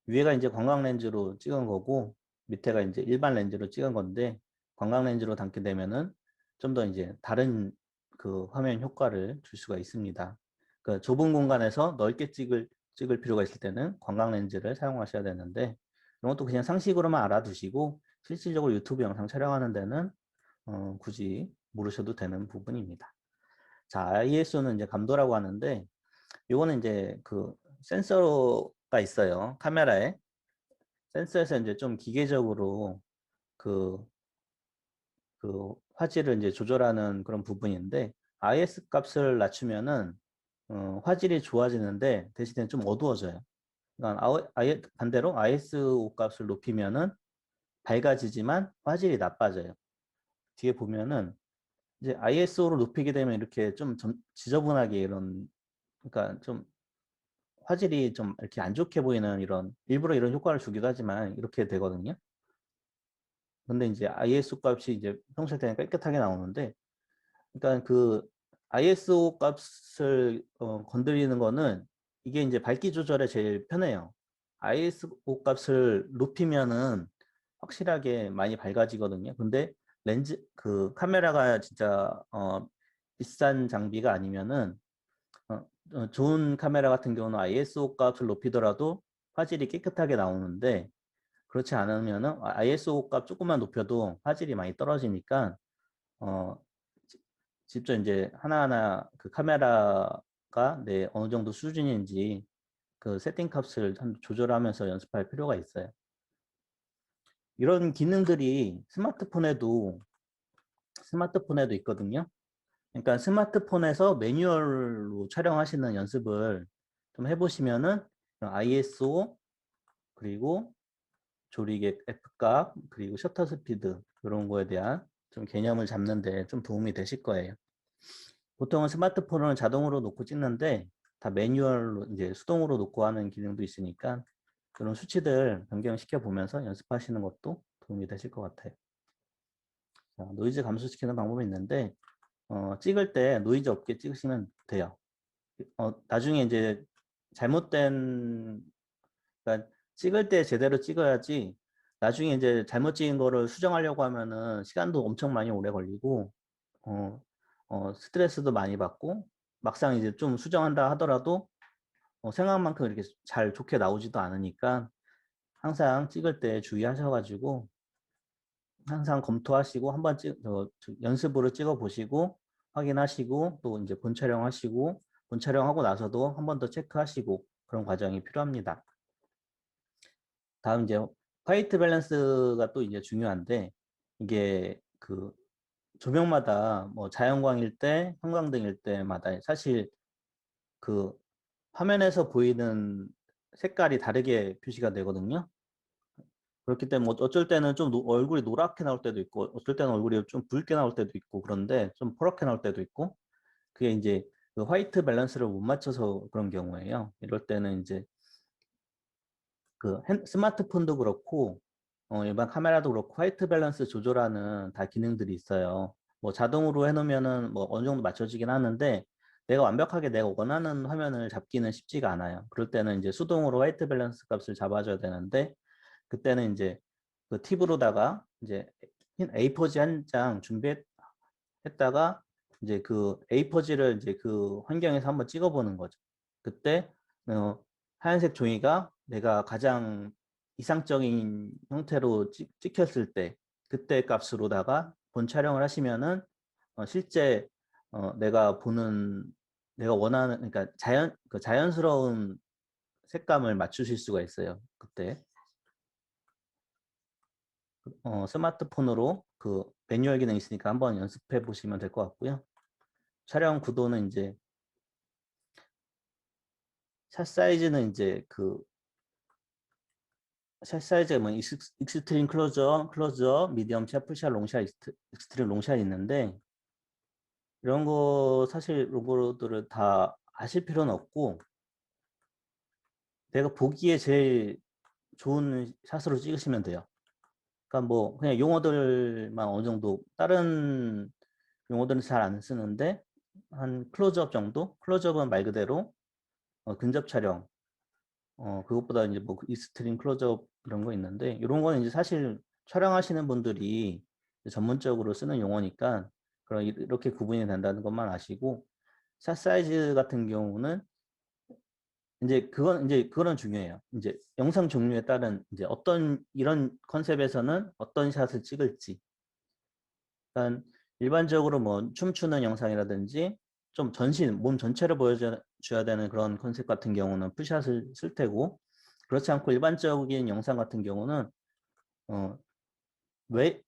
위에가 이제 광각 렌즈로 찍은 거고 밑에가 이제 일반 렌즈로 찍은 건데 광각 렌즈로 담게 되면은 좀 더 이제 다른 그 화면 효과를 줄 수가 있습니다. 그 좁은 공간에서 넓게 찍을 필요가 있을 때는 광각 렌즈를 사용하셔야 되는데 이런 것도 그냥 상식으로만 알아두시고 실질적으로 유튜브 영상 촬영하는 데는 굳이 모르셔도 되는 부분입니다. 자, ISO는 이제 감도라고 하는데 이거는 이제 그 센서가 있어요. 카메라에. 센서에서 이제 좀 기계적으로 그, 그 화질을 이제 조절하는 그런 부분인데 IS 값을 낮추면은 화질이 좋아지는데 대신에 좀 어두워져요. 그러니까 반대로 ISO 값을 높이면은 밝아지지만 화질이 나빠져요. 뒤에 보면은 이제 ISO를 높이게 되면 이렇게 좀 지저분하게 이런 그러니까 좀 화질이 좀 이렇게 안 좋게 보이는 이런 일부러 이런 효과를 주기도 하지만 이렇게 되거든요. 근데 이제 ISO 값이 이제 평소에 때는 깨끗하게 나오는데 그러니까 그 ISO 값을 건드리는 거는 이게 이제 밝기 조절에 제일 편해요. ISO 값을 높이면은 확실하게 많이 밝아지거든요. 근데 렌즈 그 카메라가 진짜 비싼 장비가 아니면은 좋은 카메라 같은 경우는 ISO 값을 높이더라도 화질이 깨끗하게 나오는데 그렇지 않으면은 ISO 값 조금만 높여도 화질이 많이 떨어지니까 어, 직접 이제 하나하나 그 카메라가 어느 정도 수준인지 그 세팅 값을 조절하면서 연습할 필요가 있어요. 이런 기능들이 스마트폰에도 있거든요. 그러니까 스마트폰에서 매뉴얼로 촬영하시는 연습을 좀 해보시면은 ISO 그리고 조리개 F값 그리고 셔터 스피드 이런 거에 대한 좀 개념을 잡는데 좀 도움이 되실 거예요. 보통은 스마트폰을 자동으로 놓고 찍는데 다 매뉴얼로 이제 수동으로 놓고 하는 기능도 있으니까 그런 수치들 변경시켜 보면서 연습하시는 것도 도움이 되실 것 같아요. 자, 노이즈 감소시키는 방법이 있는데 찍을 때 노이즈 없게 찍으시면 돼요. 나중에 이제 잘못된 그러니까 찍을 때 제대로 찍어야지 나중에 이제 잘못 찍은 거를 수정하려고 하면은 시간도 엄청 많이 오래 걸리고 어, 스트레스도 많이 받고 막상 이제 좀 수정한다 하더라도 생각만큼 이렇게 잘 좋게 나오지도 않으니까 항상 찍을 때 주의하셔가지고 항상 검토하시고 한번 연습으로 찍어 보시고 확인하시고 또 이제 본 촬영하시고 본 촬영하고 나서도 한 번 더 체크하시고 그런 과정이 필요합니다. 다음 이제 화이트 밸런스가 또 이제 중요한데 이게 그 조명마다 뭐 자연광일 때, 형광등일 때마다 사실 그 화면에서 보이는 색깔이 다르게 표시가 되거든요. 그렇기 때문에 어쩔 때는 좀 얼굴이 노랗게 나올 때도 있고 어쩔 때는 얼굴이 좀 붉게 나올 때도 있고 그런데 좀 퍼렇게 나올 때도 있고 그게 이제 그 화이트 밸런스를 못 맞춰서 그런 경우에요. 이럴 때는 이제 그 스마트폰도 그렇고 일반 카메라도 그렇고 화이트 밸런스 조절하는 다 기능들이 있어요. 뭐 자동으로 해놓으면은 뭐 어느 정도 맞춰지긴 하는데 내가 완벽하게 내가 원하는 화면을 잡기는 쉽지가 않아요. 그럴 때는 이제 수동으로 화이트 밸런스 값을 잡아줘야 되는데 그때는 이제 그 팁으로다가 이제 A4지 한 장 준비했다가 이제 그 A4지를 이제 그 환경에서 한번 찍어보는 거죠. 그때 하얀색 종이가 내가 가장 이상적인 형태로 찍혔을 때 그때 값으로다가 본 촬영을 하시면은 실제 내가 보는 내가 원하는 그러니까 자연스러운 색감을 맞추실 수가 있어요. 그때 스마트폰으로 그 매뉴얼 기능 있으니까 한번 연습해 보시면 될 것 같고요. 촬영 구도는 이제 샷 사이즈는 이제 그 샷 사이즈가 뭐 익스트림 클로즈업, 미디엄 샷, 풀샷, 롱샷, 익스트림 롱샷 있는데 이런 거 사실 로고들을 다 아실 필요는 없고 내가 보기에 제일 좋은 샷으로 찍으시면 돼요. 그러니까 뭐 그냥 용어들만 어느 정도 다른 용어들은 잘 안 쓰는데 한 클로즈업 정도? 클로즈업은 말 그대로 근접 촬영. 그것보다 이제 뭐 익스트림 클로즈업 이런 거 있는데 이런 거는 이제 사실 촬영하시는 분들이 전문적으로 쓰는 용어니까 그런 이렇게 구분이 된다는 것만 아시고 샷 사이즈 같은 경우는 이제 그거는 중요해요. 이제 영상 종류에 따른 이제 어떤 이런 컨셉에서는 어떤 샷을 찍을지. 그러니까 일반적으로 뭐 춤추는 영상이라든지 좀 전신, 몸 전체를 보여줘야 되는 그런 컨셉 같은 경우는 풀샷을 쓸 테고 그렇지 않고 일반적인 영상 같은 경우는 어,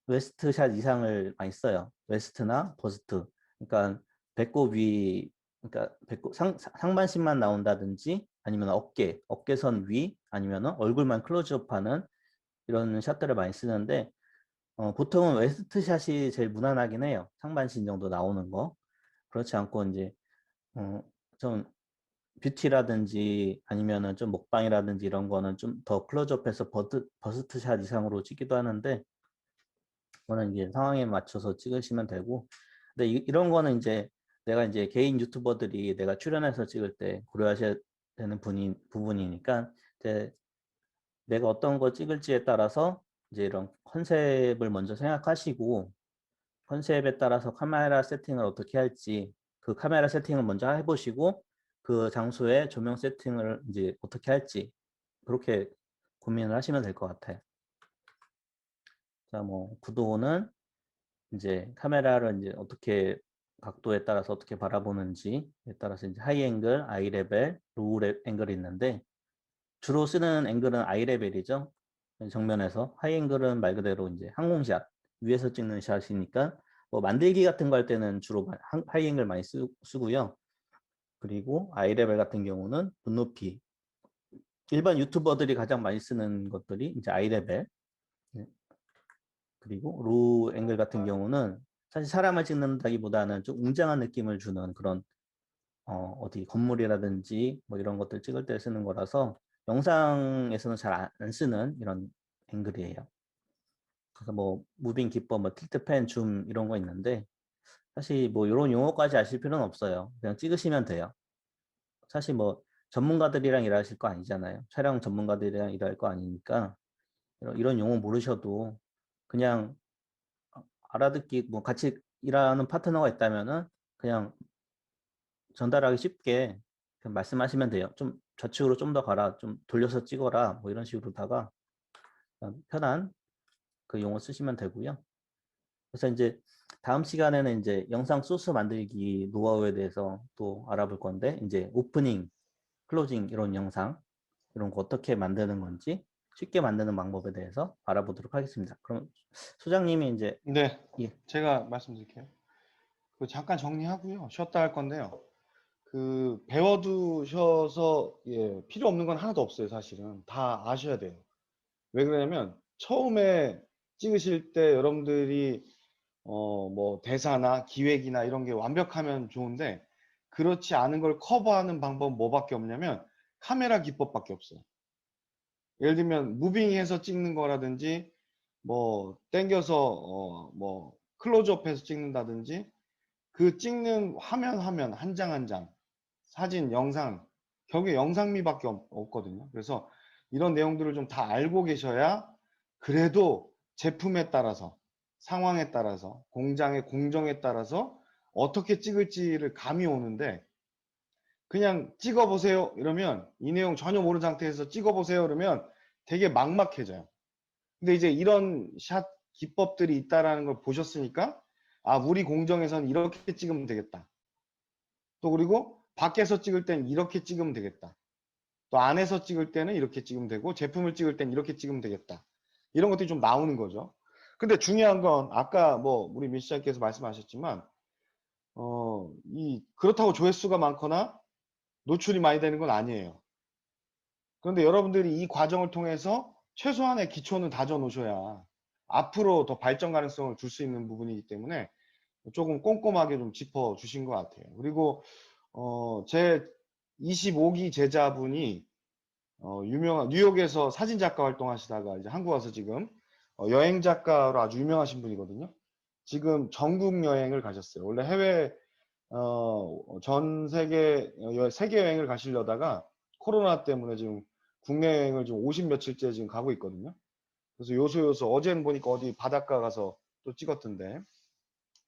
웨스트 샷 이상을 많이 써요. 웨스트나 버스트. 그러니까 배꼽 위, 그러니까 배꼽 상반신만 나온다든지 아니면 어깨선 위, 아니면 얼굴만 클로즈업하는 이런 샷들을 많이 쓰는데 보통은 웨스트 샷이 제일 무난하긴 해요. 상반신 정도 나오는 거. 그렇지 않고 이제 어, 좀 뷰티라든지 아니면은 좀 먹방이라든지 이런 거는 좀 더 클로즈업해서 버스트 샷 이상으로 찍기도 하는데 그거는 이제 상황에 맞춰서 찍으시면 되고 근데 이런 거는 이제 내가 이제 개인 유튜버들이 내가 출연해서 찍을 때 고려하셔야 되는 부분이니까 이제 내가 어떤 거 찍을지에 따라서 이제 이런 컨셉을 먼저 생각하시고 컨셉에 따라서 카메라 세팅을 어떻게 할지 그 카메라 세팅을 먼저 해보시고 그 장소에 조명 세팅을 이제 어떻게 할지 그렇게 고민을 하시면 될 것 같아요. 자, 뭐 구도는 이제 카메라를 이제 어떻게 각도에 따라서 어떻게 바라보는지에 따라서 이제 하이 앵글, 아이 레벨, 로우 앵글이 있는데 주로 쓰는 앵글은 아이 레벨이죠. 정면에서 하이 앵글은 말 그대로 이제 항공샷 위에서 찍는 샷이니까 뭐 만들기 같은 거 할 때는 주로 하이 앵글 많이 쓰고요. 그리고 아이 레벨 같은 경우는 눈높이 일반 유튜버들이 가장 많이 쓰는 것들이 이제 아이 레벨 그리고 로우 앵글 같은 경우는 사실 사람을 찍는다기보다는 좀 웅장한 느낌을 주는 그런 어디 건물이라든지 뭐 이런 것들 찍을 때 쓰는 거라서 영상에서는 잘 안 쓰는 이런 앵글이에요. 그래서 뭐 무빙 기법, 뭐 틸트 팬, 줌 이런 거 있는데 사실 뭐 이런 용어까지 아실 필요는 없어요. 그냥 찍으시면 돼요. 사실 뭐 전문가들이랑 일하실 거 아니잖아요. 촬영 전문가들이랑 일할 거 아니니까 이런 용어 모르셔도 그냥 알아듣기 뭐 같이 일하는 파트너가 있다면은 그냥 전달하기 쉽게 그냥 말씀하시면 돼요. 좀 좌측으로 좀 더 가라, 좀 돌려서 찍어라, 뭐 이런 식으로다가 편한 그 용어 쓰시면 되고요. 그래서 이제 다음 시간에는 이제 영상 소스 만들기 노하우에 대해서 또 알아볼 건데 이제 오프닝, 클로징 이런 영상 이런 거 어떻게 만드는 건지 쉽게 만드는 방법에 대해서 알아보도록 하겠습니다. 그럼 소장님이 이제 네, 예, 제가 말씀드릴게요. 그 잠깐 정리하고요. 쉬었다 할 건데요. 그 배워두셔서 예, 필요 없는 건 하나도 없어요, 사실은. 다 아셔야 돼요. 왜 그러냐면 처음에 찍으실 때 여러분들이 뭐 대사나 기획이나 이런 게 완벽하면 좋은데 그렇지 않은 걸 커버하는 방법은 뭐밖에 없냐면 카메라 기법밖에 없어요. 예를 들면 무빙해서 찍는 거라든지 뭐 땡겨서 뭐 클로즈업해서 찍는다든지 그 찍는 화면 한 장 한 장 사진, 영상, 결국에 영상미밖에 없거든요. 그래서 이런 내용들을 좀 다 알고 계셔야 그래도 제품에 따라서 상황에 따라서 공장의 공정에 따라서 어떻게 찍을지를 감이 오는데 그냥 찍어보세요 이러면 이 내용 전혀 모르는 상태에서 찍어보세요 그러면 되게 막막해져요. 근데 이제 이런 샷 기법들이 있다라는 걸 보셨으니까 아 우리 공정에서는 이렇게 찍으면 되겠다. 또 그리고 밖에서 찍을 땐 이렇게 찍으면 되겠다. 또 안에서 찍을 때는 이렇게 찍으면 되고 제품을 찍을 땐 이렇게 찍으면 되겠다. 이런 것들이 좀 나오는 거죠. 근데 중요한 건 아까 뭐 우리 미시아께서 말씀하셨지만 그렇다고 조회수가 많거나 노출이 많이 되는 건 아니에요. 그런데 여러분들이 이 과정을 통해서 최소한의 기초는 다져 놓으셔야 앞으로 더 발전 가능성을 줄 수 있는 부분이기 때문에 조금 꼼꼼하게 좀 짚어 주신 것 같아요. 그리고 제 25기 제자분이 유명한 뉴욕에서 사진 작가 활동하시다가 이제 한국 와서 지금 여행 작가로 아주 유명하신 분이거든요. 지금 전국 여행을 가셨어요. 원래 해외 전 세계 세계 여행을 가시려다가 코로나 때문에 지금 국내 여행을 지금 50 며칠째 지금 가고 있거든요. 그래서 요소 어제는 보니까 어디 바닷가 가서 또 찍었던데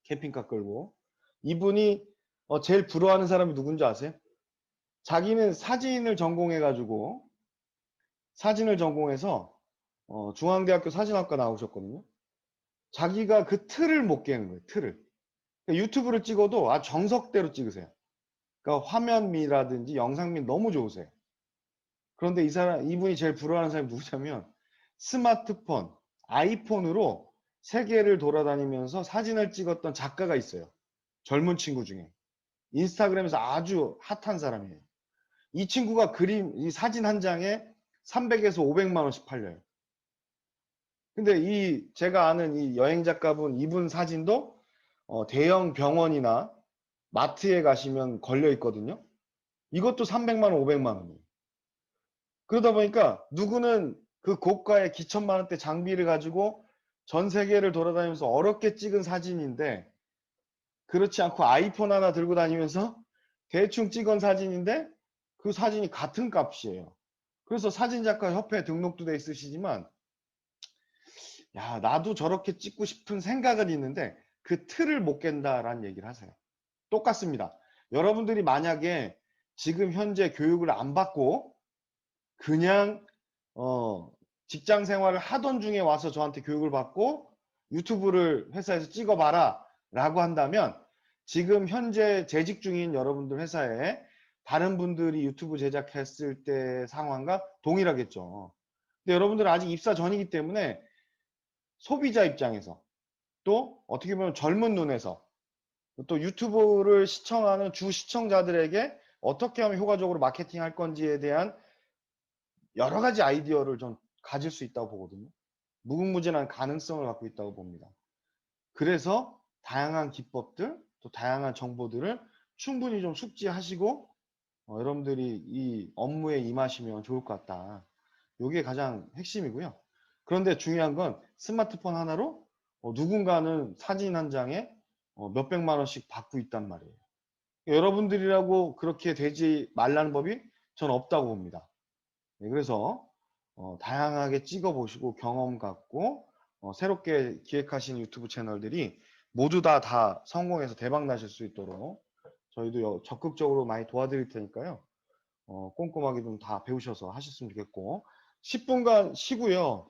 캠핑카 끌고 이분이 제일 부러워하는 사람이 누군지 아세요? 자기는 사진을 전공해가지고 사진을 전공해서 중앙대학교 사진학과 나오셨거든요. 자기가 그 틀을 못 깨는 거예요. 틀을. 그러니까 유튜브를 찍어도 정석대로 찍으세요. 그러니까 화면미라든지 영상미 너무 좋으세요. 그런데 이분이 제일 부러워하는 사람이 누구냐면 스마트폰, 아이폰으로 세계를 돌아다니면서 사진을 찍었던 작가가 있어요. 젊은 친구 중에. 인스타그램에서 아주 핫한 사람이에요. 이 친구가 이 사진 한 장에 300에서 500만 원씩 팔려요. 근데 제가 아는 이 여행 작가분 이분 사진도 대형 병원이나 마트에 가시면 걸려 있거든요. 이것도 300만 원, 500만 원이에요. 그러다 보니까 누구는 그 고가의 기천만 원대 장비를 가지고 전 세계를 돌아다니면서 어렵게 찍은 사진인데 그렇지 않고 아이폰 하나 들고 다니면서 대충 찍은 사진인데 그 사진이 같은 값이에요. 그래서 사진작가 협회에 등록도 돼 있으시지만 야 나도 저렇게 찍고 싶은 생각은 있는데 그 틀을 못 깬다라는 얘기를 하세요. 똑같습니다. 여러분들이 만약에 지금 현재 교육을 안 받고 그냥 직장 생활을 하던 중에 와서 저한테 교육을 받고 유튜브를 회사에서 찍어봐라 라고 한다면 지금 현재 재직 중인 여러분들 회사에 다른 분들이 유튜브 제작했을 때 상황과 동일하겠죠. 근데 여러분들은 아직 입사 전이기 때문에 소비자 입장에서 또 어떻게 보면 젊은 눈에서 또 유튜브를 시청하는 주 시청자들에게 어떻게 하면 효과적으로 마케팅할 건지에 대한 여러 가지 아이디어를 좀 가질 수 있다고 보거든요. 무궁무진한 가능성을 갖고 있다고 봅니다. 그래서 다양한 기법들 또 다양한 정보들을 충분히 좀 숙지하시고 여러분들이 이 업무에 임하시면 좋을 것 같다. 이게 가장 핵심이고요. 그런데 중요한 건 스마트폰 하나로 누군가는 사진 한 장에 몇백만 원씩 받고 있단 말이에요. 여러분들이라고 그렇게 되지 말라는 법이 전 없다고 봅니다. 네, 그래서 다양하게 찍어보시고 경험 갖고 새롭게 기획하신 유튜브 채널들이 모두 다 성공해서 대박 나실 수 있도록 저희도 적극적으로 많이 도와드릴 테니까요. 꼼꼼하게 좀 다 배우셔서 하셨으면 좋겠고 10분간 쉬고요.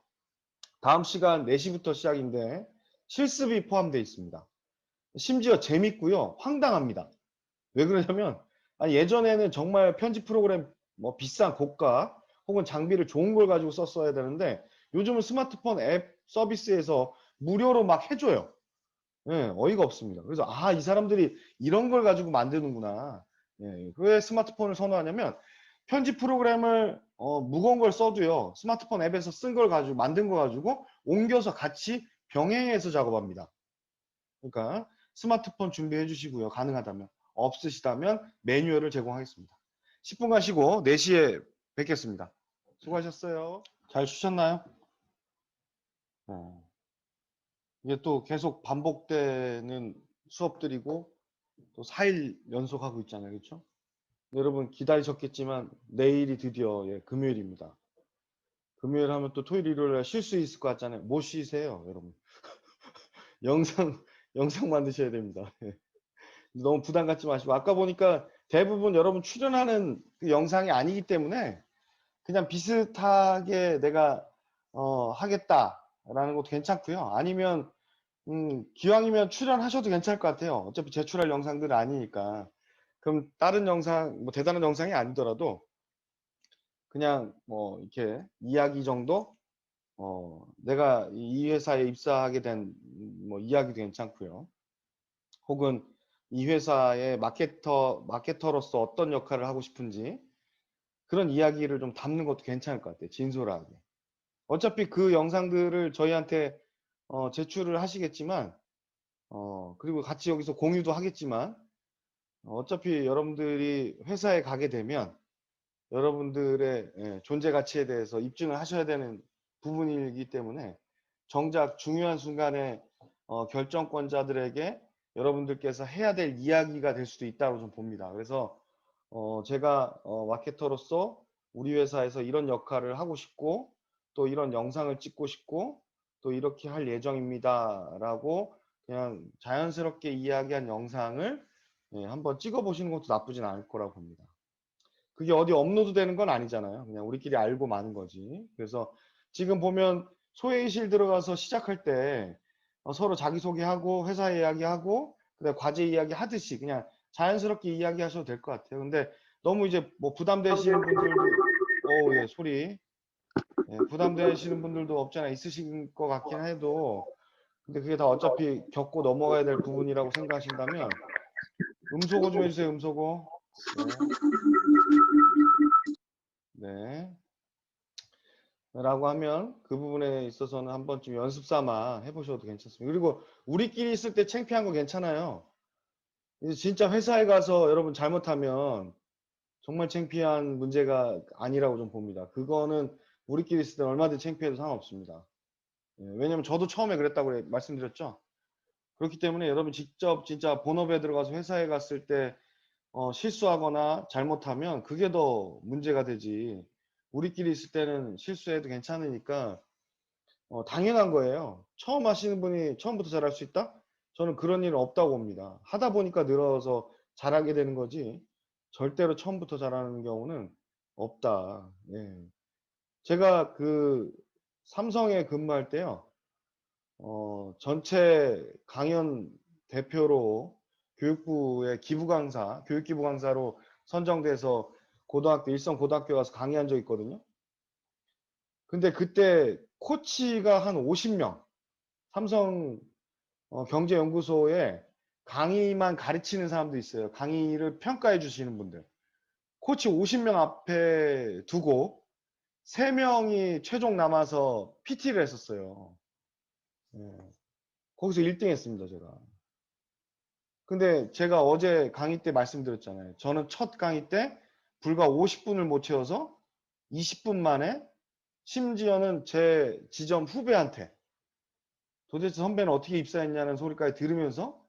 다음 시간 4시부터 시작인데 실습이 포함되어 있습니다. 심지어 재밌고요. 황당합니다. 왜 그러냐면 예전에는 정말 편집 프로그램 뭐 비싼 고가 혹은 장비를 좋은 걸 가지고 썼어야 되는데 요즘은 스마트폰 앱 서비스에서 무료로 막 해줘요. 예, 어이가 없습니다. 그래서 이 사람들이 이런 걸 가지고 만드는구나. 예, 왜 스마트폰을 선호하냐면 편집 프로그램을 무거운 걸 써도요. 스마트폰 앱에서 쓴 걸 가지고 만든 거 가지고 옮겨서 같이 병행해서 작업합니다. 그러니까 스마트폰 준비해 주시고요. 가능하다면. 없으시다면 매뉴얼을 제공하겠습니다. 10분간 쉬고 4시에 뵙겠습니다. 수고하셨어요. 잘 쉬셨나요? 네. 이게 또 계속 반복되는 수업들이고 또 4일 연속하고 있잖아요. 그렇죠? 여러분 기다리셨겠지만 내일이 드디어 금요일입니다. 금요일 하면 또 토요일, 일요일 날 쉴 수 있을 것 같잖아요. 못 쉬세요, 여러분. 영상, 영상 만드셔야 됩니다. 예. 너무 부담 갖지 마시고. 아까 보니까 대부분 여러분 출연하는 그 영상이 아니기 때문에 그냥 비슷하게 내가, 하겠다라는 것도 괜찮고요. 아니면, 기왕이면 출연하셔도 괜찮을 것 같아요. 어차피 제출할 영상들은 아니니까. 그럼 다른 영상, 뭐 대단한 영상이 아니더라도 그냥 뭐 이렇게 이야기 정도 내가 이 회사에 입사하게 된 뭐 이야기도 괜찮고요. 혹은 이 회사의 마케터로서 어떤 역할을 하고 싶은지 그런 이야기를 좀 담는 것도 괜찮을 것 같아요. 진솔하게. 어차피 그 영상들을 저희한테 제출을 하시겠지만 그리고 같이 여기서 공유도 하겠지만 어차피 여러분들이 회사에 가게 되면 여러분들의 존재 가치에 대해서 입증을 하셔야 되는 부분이기 때문에 정작 중요한 순간에 결정권자들에게 여러분들께서 해야 될 이야기가 될 수도 있다고 좀 봅니다. 그래서 제가 마케터로서 우리 회사에서 이런 역할을 하고 싶고 또 이런 영상을 찍고 싶고 또 이렇게 할 예정입니다. 라고 그냥 자연스럽게 이야기한 영상을 한번 찍어 보시는 것도 나쁘진 않을 거라고 봅니다. 그게 어디 업로드 되는 건 아니잖아요. 그냥 우리끼리 알고 마는 거지. 그래서 지금 보면 소회의실 들어가서 시작할 때 서로 자기소개하고 회사 이야기하고 그다음에 과제 이야기 하듯이 그냥 자연스럽게 이야기하셔도 될 것 같아요. 근데 너무 이제 뭐 부담되시는 분들도 예, 소리. 예, 부담되시는 분들도 없지 않아 있으신 것 같긴 해도 근데 그게 다 어차피 겪고 넘어가야 될 부분이라고 생각하신다면 음소거 좀 해주세요. 음소거. 네. 네. 라고 하면 그 부분에 있어서는 한 번쯤 연습 삼아 해보셔도 괜찮습니다. 그리고 우리끼리 있을 때 창피한 거 괜찮아요. 이제 진짜 회사에 가서 여러분 잘못하면 정말 창피한 문제가 아니라고 좀 봅니다. 그거는 우리끼리 있을 때 얼마든지 창피해도 상관없습니다. 예, 왜냐면 저도 처음에 그랬다고 말씀드렸죠. 그렇기 때문에 여러분 직접 진짜 본업에 들어가서 회사에 갔을 때 실수하거나 잘못하면 그게 더 문제가 되지. 우리끼리 있을 때는 실수해도 괜찮으니까 당연한 거예요. 처음 하시는 분이 처음부터 잘할 수 있다? 저는 그런 일은 없다고 봅니다. 하다 보니까 늘어서 잘하게 되는 거지. 절대로 처음부터 잘하는 경우는 없다. 예. 제가 그 삼성에 근무할 때요. 전체 강연 대표로 교육부의 기부 강사, 교육 기부 강사로 선정돼서 고등학교, 일선 고등학교 가서 강의한 적 있거든요. 근데 그때 코치가 한 50명, 삼성 경제연구소에 강의만 가르치는 사람도 있어요. 강의를 평가해 주시는 분들. 코치 50명 앞에 두고 3명이 최종 남아서 PT를 했었어요. 예. 거기서 1등 했습니다, 제가. 근데 제가 어제 강의 때 말씀드렸잖아요. 저는 첫 강의 때 불과 50분을 못 채워서 20분 만에 심지어는 제 지점 후배한테 도대체 선배는 어떻게 입사했냐는 소리까지 들으면서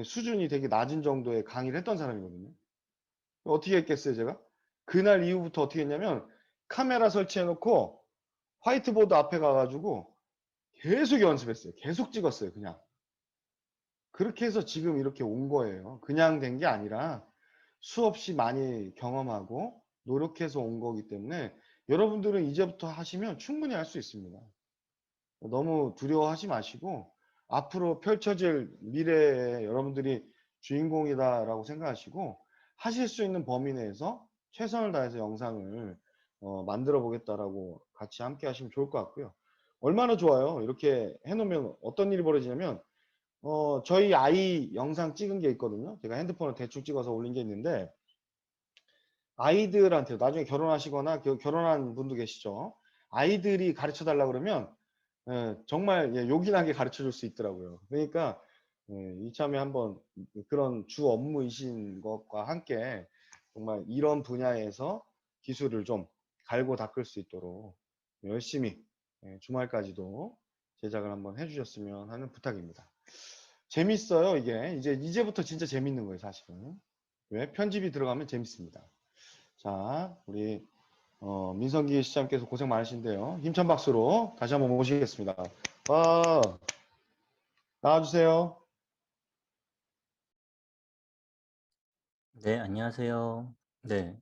수준이 되게 낮은 정도의 강의를 했던 사람이거든요. 어떻게 했겠어요, 제가? 그날 이후부터 어떻게 했냐면 카메라 설치해놓고 화이트보드 앞에 가가지고 계속 연습했어요. 계속 찍었어요, 그냥. 그렇게 해서 지금 이렇게 온 거예요. 그냥 된 게 아니라 수없이 많이 경험하고 노력해서 온 거기 때문에 여러분들은 이제부터 하시면 충분히 할 수 있습니다. 너무 두려워하지 마시고 앞으로 펼쳐질 미래에 여러분들이 주인공이다라고 생각하시고 하실 수 있는 범위 내에서 최선을 다해서 영상을 만들어 보겠다라고 같이 함께 하시면 좋을 것 같고요. 얼마나 좋아요. 이렇게 해놓으면 어떤 일이 벌어지냐면 저희 아이 영상 찍은 게 있거든요. 제가 핸드폰을 대충 찍어서 올린 게 있는데 아이들한테 나중에 결혼하시거나 결혼한 분도 계시죠. 아이들이 가르쳐 달라 그러면 정말 요긴하게 가르쳐 줄 수 있더라고요. 그러니까 이참에 한번 그런 주 업무이신 것과 함께 정말 이런 분야에서 기술을 좀 갈고 닦을 수 있도록 열심히 주말까지도 제작을 한번 해주셨으면 하는 부탁입니다. 재밌어요, 이게. 이제부터 진짜 재밌는 거예요, 사실은. 왜? 편집이 들어가면 재밌습니다. 자, 우리 민성기 시장께서 고생 많으신데요. 힘찬 박수로 다시 한번 모시겠습니다. 와, 나와주세요. 네, 안녕하세요. 네,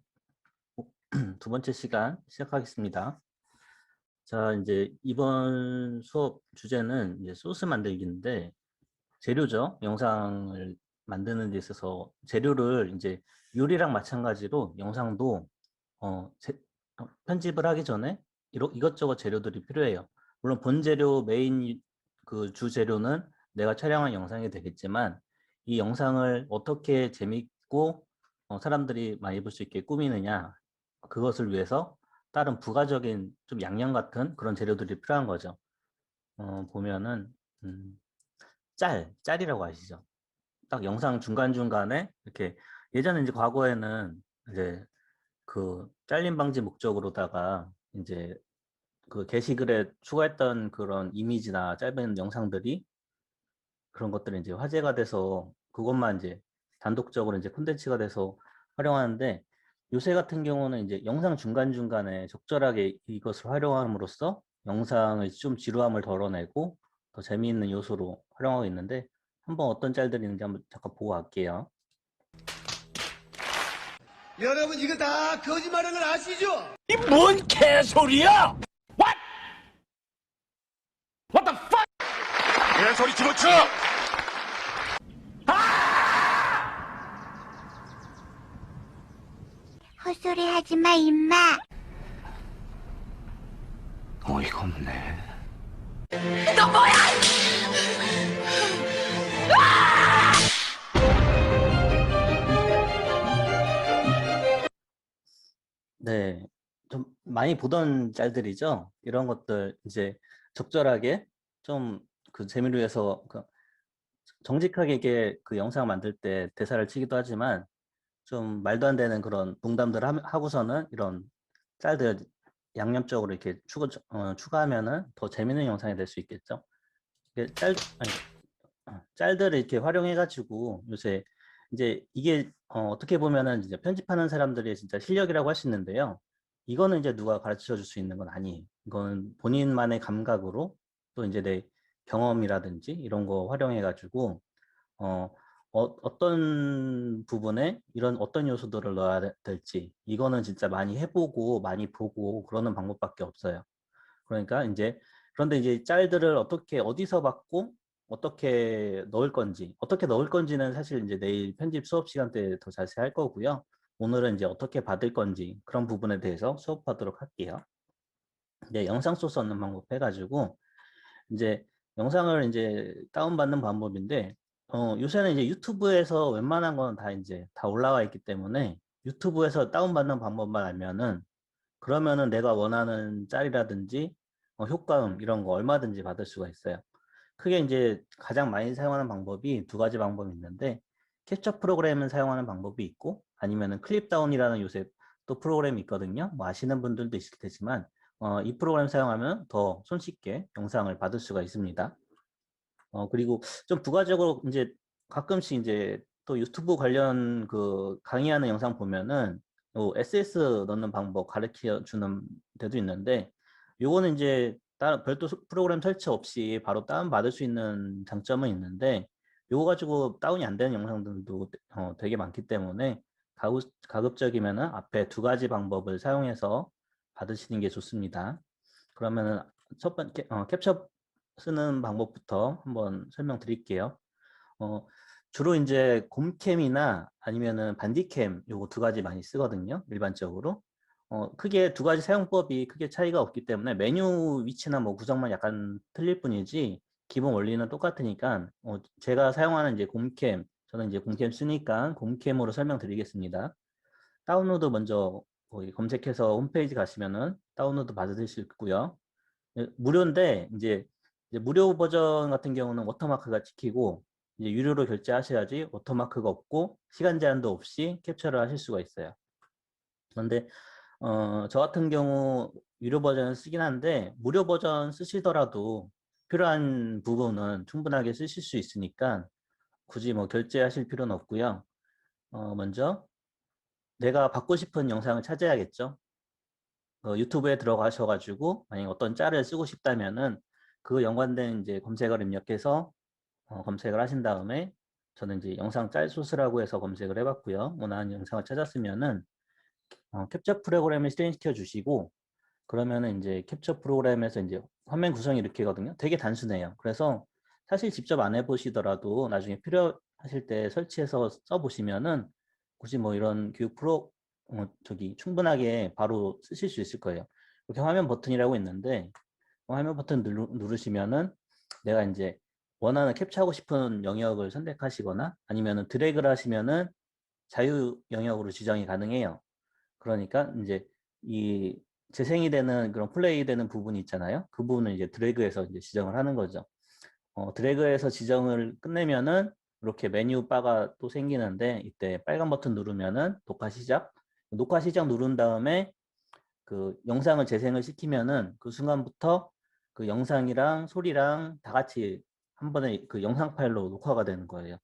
두 번째 시간 시작하겠습니다. 자, 이제 이번 수업 주제는 이제 소스 만들기인데, 재료죠. 영상을 만드는 데 있어서 재료를 이제 요리랑 마찬가지로 영상도 어, 편집을 하기 전에 이것저것 재료들이 필요해요. 물론 본재료 메인 그 주재료는 내가 촬영한 영상이 되겠지만 이 영상을 어떻게 재밌고 사람들이 많이 볼 수 있게 꾸미느냐 그것을 위해서 다른 부가적인 좀 양념 같은 그런 재료들이 필요한 거죠. 보면은 음, 짤이라고 아시죠? 딱 영상 중간중간에 이렇게 예전에 이제 과거에는 이제 그 잘림 방지 목적으로다가 이제 그 게시글에 추가했던 그런 이미지나 짧은 영상들이 그런 것들이 이제 화제가 돼서 그것만 이제 단독적으로 이제 콘텐츠가 돼서 활용하는데 요새 같은 경우는 이제 영상 중간중간에 적절하게 이것을 활용함으로써 영상의 좀 지루함을 덜어내고 더 재미있는 요소로 활용하고 있는데 한번 어떤 짤들이 있는지 한번 잠깐 보고 갈게요. 여러분 이거 다 거짓말인 걸 아시죠? 이 뭔 개소리야! What? What the fuck? 개소리 집어쳐! 헛소리 하지 마, 임마. 어이가 없네. 네, 좀 많이 보던 짤들이죠. 이런 것들 이제 적절하게 좀 그 재미를 위해서 정직하게 이게 그 영상 만들 때 대사를 치기도 하지만 좀 말도 안 되는 그런 농담들을 하고서는 이런 짤들 양념적으로 이렇게 추가하면은 더 재밌는 영상이 될 수 있겠죠. 이게 짤들을 이렇게 활용해가지고 요새 이제 이게 어떻게 보면은 이제 편집하는 사람들의 진짜 실력이라고 할 수 있는데요. 이거는 이제 누가 가르쳐 줄 수 있는 건 아니에요. 이건 본인만의 감각으로 또 이제 내 경험이라든지 이런 거 활용해가지고 어떤 부분에 이런 어떤 요소들을 넣어야 될지 이거는 진짜 많이 해보고 많이 보고 그러는 방법밖에 없어요. 그러니까 이제 그런데 이제 짤들을 어떻게 어디서 받고 어떻게 넣을 건지는 사실 이제 내일 편집 수업 시간 때 더 자세히 할 거고요. 오늘은 이제 어떻게 받을 건지 그런 부분에 대해서 수업하도록 할게요. 이제 영상 소스 얻는 방법 해가지고 이제 영상을 이제 다운받는 방법인데 요새는 이제 유튜브에서 웬만한 건 다 이제 다 올라와 있기 때문에 유튜브에서 다운받는 방법만 알면은 그러면은 내가 원하는 짤이라든지 효과음 이런 거 얼마든지 받을 수가 있어요. 크게 이제 가장 많이 사용하는 방법이 두 가지 방법이 있는데 캡처 프로그램을 사용하는 방법이 있고 아니면은 클립다운이라는 요새 또 프로그램이 있거든요. 뭐 아시는 분들도 있을 테지만 이 프로그램 사용하면 더 손쉽게 영상을 받을 수가 있습니다. 그리고 좀 부가적으로 이제 가끔씩 이제 또 유튜브 관련 그 강의하는 영상 보면은 SS 넣는 방법 가르쳐 주는 데도 있는데 요거는 이제 다른 별도 프로그램 설치 없이 바로 다운 받을 수 있는 장점은 있는데 요거 가지고 다운이 안 되는 영상들도 되게 많기 때문에 가급적이면은 앞에 두 가지 방법을 사용해서 받으시는 게 좋습니다. 그러면은 첫 번째 캡처 쓰는 방법부터 한번 설명드릴게요. 주로 이제 곰캠이나 아니면은 반디캠 요거 두 가지 많이 쓰거든요. 일반적으로. 크게 두 가지 사용법이 크게 차이가 없기 때문에 메뉴 위치나 뭐 구성만 약간 틀릴 뿐이지 기본 원리는 똑같으니까 제가 사용하는 이제 곰캠 저는 이제 곰캠 쓰니까 곰캠으로 설명드리겠습니다. 다운로드 먼저 거기 검색해서 홈페이지 가시면은 다운로드 받으실 수 있고요. 무료인데 이제 무료 버전 같은 경우는 워터마크가 찍히고 이제 유료로 결제하셔야지 워터마크가 없고 시간 제한도 없이 캡처를 하실 수가 있어요. 그런데 저 같은 경우 유료 버전을 쓰긴 한데 무료 버전 쓰시더라도 필요한 부분은 충분하게 쓰실 수 있으니까 굳이 뭐 결제하실 필요는 없고요. 먼저 내가 받고 싶은 영상을 찾아야겠죠. 유튜브에 들어가셔가지고 만약 어떤 짤을 쓰고 싶다면은 그 연관된 이제 검색어를 입력해서 검색을 하신 다음에 저는 이제 영상 짤 소스라고 해서 검색을 해봤고요. 원하는 영상을 찾았으면은 캡처 프로그램을 실행시켜 주시고 그러면은 이제 캡처 프로그램에서 이제 화면 구성이 이렇게거든요. 되게 단순해요. 그래서 사실 직접 안 해보시더라도 나중에 필요하실 때 설치해서 써보시면은 굳이 뭐 이런 교육 충분하게 바로 쓰실 수 있을 거예요. 이렇게 화면 버튼이라고 있는데 화면 버튼 누르시면은 내가 이제 원하는 캡처하고 싶은 영역을 선택하시거나 아니면은 드래그를 하시면은 자유 영역으로 지정이 가능해요. 그러니까 이제 이 재생이 되는 그런 플레이 되는 부분이 있잖아요. 그 부분을 이제 드래그해서 이제 지정을 하는 거죠. 드래그해서 지정을 끝내면은 이렇게 메뉴 바가 또 생기는데 이때 빨간 버튼 누르면은 녹화 시작 누른 다음에 그 영상을 재생을 시키면은 그 순간부터 그 영상이랑 소리랑 다 같이 한 번에 그 영상 파일로 녹화가 되는 거예요.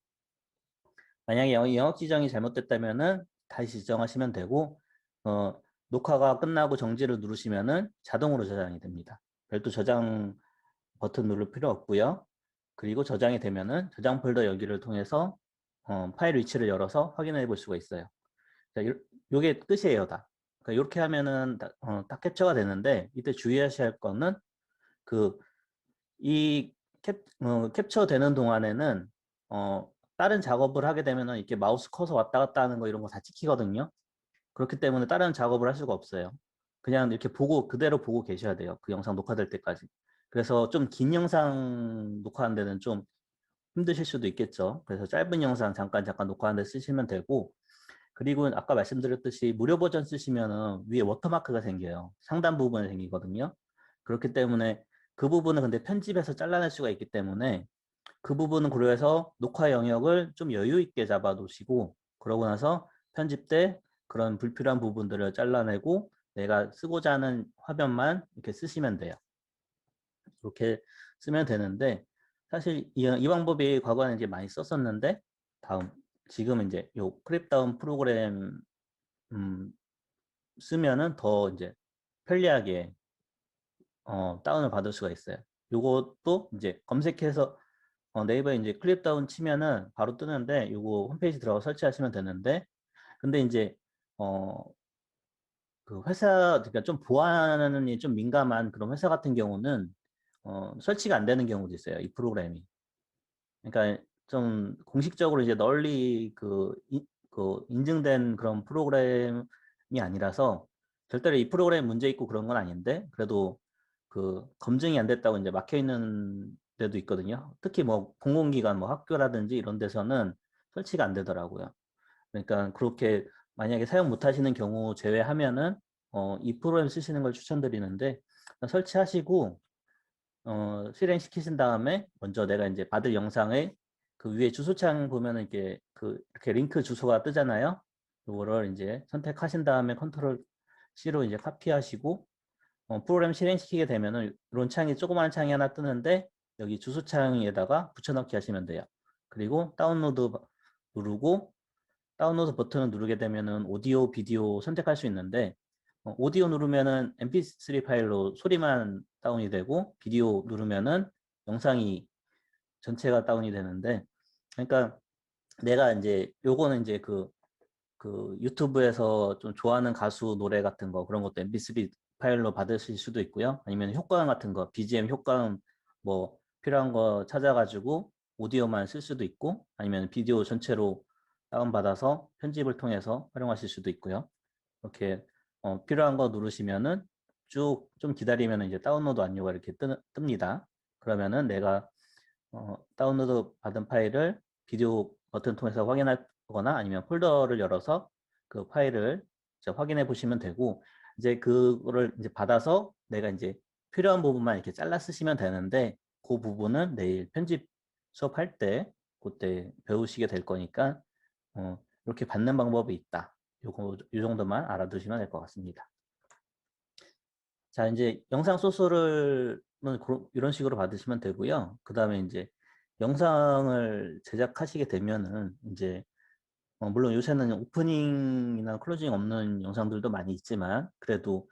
만약에 영역 지정이 잘못됐다면은 다시 지정하시면 되고 녹화가 끝나고 정지를 누르시면은 자동으로 저장이 됩니다. 별도 저장 버튼 누를 필요 없고요. 그리고 저장이 되면은 저장 폴더 여기를 통해서 파일 위치를 열어서 확인해 볼 수가 있어요. 자, 요게 끝이에요, 다. 그러니까 이렇게 하면은 딱 캡처가 되는데 이때 주의하셔야 할 거는 이 캡처 되는 동안에는 다른 작업을 하게 되면은 이렇게 마우스 커서 왔다 갔다 하는 거 이런 거 다 찍히거든요. 그렇기 때문에 다른 작업을 할 수가 없어요. 그냥 이렇게 그대로 보고 계셔야 돼요. 그 영상 녹화될 때까지. 그래서 좀 긴 영상 녹화하는 데는 좀 힘드실 수도 있겠죠. 그래서 짧은 영상 잠깐 녹화하는 데 쓰시면 되고, 그리고 아까 말씀드렸듯이 무료 버전 쓰시면은 위에 워터마크가 생겨요. 상단 부분에 생기거든요. 그렇기 때문에 그 부분은 근데 편집해서 잘라낼 수가 있기 때문에 그 부분은 고려해서 녹화 영역을 좀 여유 있게 잡아 놓으시고 그러고 나서 편집 때 그런 불필요한 부분들을 잘라내고 내가 쓰고자 하는 화면만 이렇게 쓰시면 돼요. 이렇게 쓰면 되는데 사실 이 방법이 과거에는 이제 많이 썼었는데 지금은 이제 요 크립다운 프로그램 쓰면은 더 이제 편리하게 다운을 받을 수가 있어요. 요것도 이제 검색해서 네이버에 이제 클립다운 치면은 바로 뜨는데 요거 홈페이지 들어가 설치하시면 되는데 근데 이제 그 회사 그러니까 좀 보안이 좀 민감한 그런 회사 같은 경우는 설치가 안 되는 경우도 있어요. 이 프로그램이. 그러니까 좀 공식적으로 이제 널리 그 인증된 그런 프로그램이 아니라서 절대로 이 프로그램 문제 있고 그런 건 아닌데 그래도 그 검증이 안 됐다고 이제 막혀 있는 데도 있거든요. 특히 뭐 공공기관, 뭐 학교라든지 이런 데서는 설치가 안 되더라고요. 그러니까 그렇게 만약에 사용 못 하시는 경우 제외하면은 이 프로그램 쓰시는 걸 추천드리는데 설치하시고 실행시키신 다음에 먼저 내가 이제 받을 영상에 그 위에 주소창 보면은 이렇게 링크 주소가 뜨잖아요. 이거를 이제 선택하신 다음에 컨트롤 C로 이제 카피하시고 프로그램 실행시키게 되면은 이런 창이 조그마한 창이 하나 뜨는데 여기 주소창에다가 붙여넣기 하시면 돼요. 그리고 다운로드 누르고 다운로드 버튼을 누르게 되면은 오디오, 비디오 선택할 수 있는데 오디오 누르면은 mp3 파일로 소리만 다운이 되고 비디오 누르면은 영상이 전체가 다운이 되는데 그러니까 내가 이제 요거는 이제 그 유튜브에서 좀 좋아하는 가수 노래 같은 거 그런 것도 mp3 파일로 받으실 수도 있고요. 아니면 효과음 같은 거 BGM 효과음 뭐 필요한 거 찾아가지고 오디오만 쓸 수도 있고 아니면 비디오 전체로 다운받아서 편집을 통해서 활용하실 수도 있고요. 이렇게 필요한 거 누르시면은 쭉 좀 기다리면은 이제 다운로드 완료가 이렇게 뜹니다. 그러면은 내가 다운로드 받은 파일을 비디오 버튼 통해서 확인하거나 아니면 폴더를 열어서 그 파일을 이제 확인해 보시면 되고 이제 그거를 이제 받아서 내가 이제 필요한 부분만 이렇게 잘라 쓰시면 되는데 그 부분은 내일 편집 수업할 때 그때 배우시게 될 거니까 이렇게 받는 방법이 있다. 이 정도만 알아두시면 될 것 같습니다. 자, 이제 영상 소스를 이런 식으로 받으시면 되고요. 그 다음에 이제 영상을 제작하시게 되면은 이제 물론 요새는 오프닝이나 클로징 없는 영상들도 많이 있지만 그래도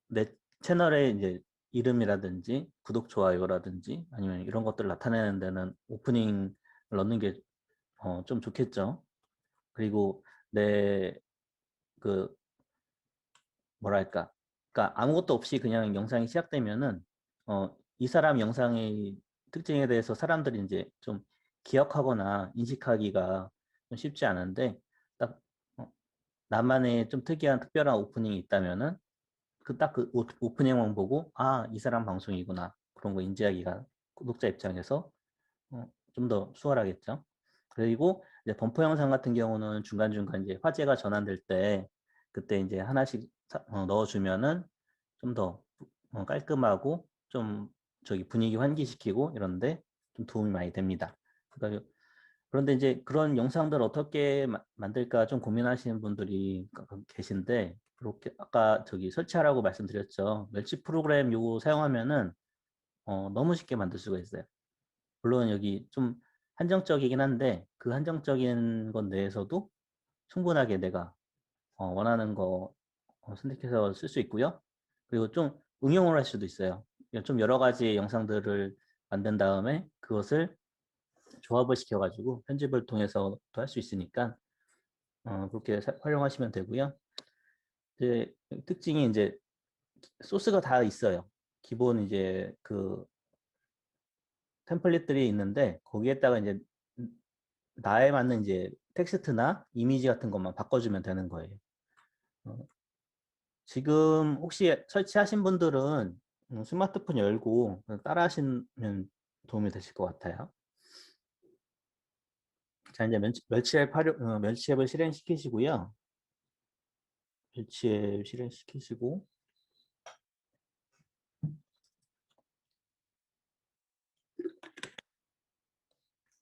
내 채널의 이제 이름이라든지 구독, 좋아요라든지 아니면 이런 것들을 나타내는 데는 오프닝을 넣는 게 좀 좋겠죠. 그리고 내 그 뭐랄까, 그러니까 아무것도 없이 그냥 영상이 시작되면은 이 사람 영상의 특징에 대해서 사람들이 이제 좀 기억하거나 인식하기가 좀 쉽지 않은데 딱 나만의 좀 특이한 특별한 오프닝이 있다면은 그 오프닝만 보고 이 사람 방송이구나 그런 거 인지하기가 구독자 입장에서 좀 더 수월하겠죠. 그리고 이제 범퍼 영상 같은 경우는 중간중간 이제 화제가 전환될 때 그때 이제 하나씩 넣어주면은 좀 더 깔끔하고 좀 저기 분위기 환기시키고 이런데 좀 도움이 많이 됩니다. 그런데 이제 그런 영상들 어떻게 만들까 좀 고민하시는 분들이 계신데 그렇게 아까 저기 설치하라고 말씀드렸죠. 멸치 프로그램 요거 사용하면은 너무 쉽게 만들 수가 있어요. 물론 여기 좀 한정적이긴 한데 그 한정적인 것 내에서도 충분하게 내가 원하는 거 선택해서 쓸 수 있고요. 그리고 좀 응용을 할 수도 있어요. 좀 여러 가지 영상들을 만든 다음에 그것을 조합을 시켜가지고 편집을 통해서 또 할 수 있으니까 그렇게 활용하시면 되고요. 이제 특징이 이제 소스가 다 있어요. 기본 이제 그 템플릿들이 있는데 거기에다가 이제 나에 맞는 이제 텍스트나 이미지 같은 것만 바꿔주면 되는 거예요. 지금 혹시 설치하신 분들은 스마트폰 열고 따라 하시면 도움이 되실 것 같아요. 자, 이제 멸치앱을 실행시키시고요. 멸치앱 실행시키시고,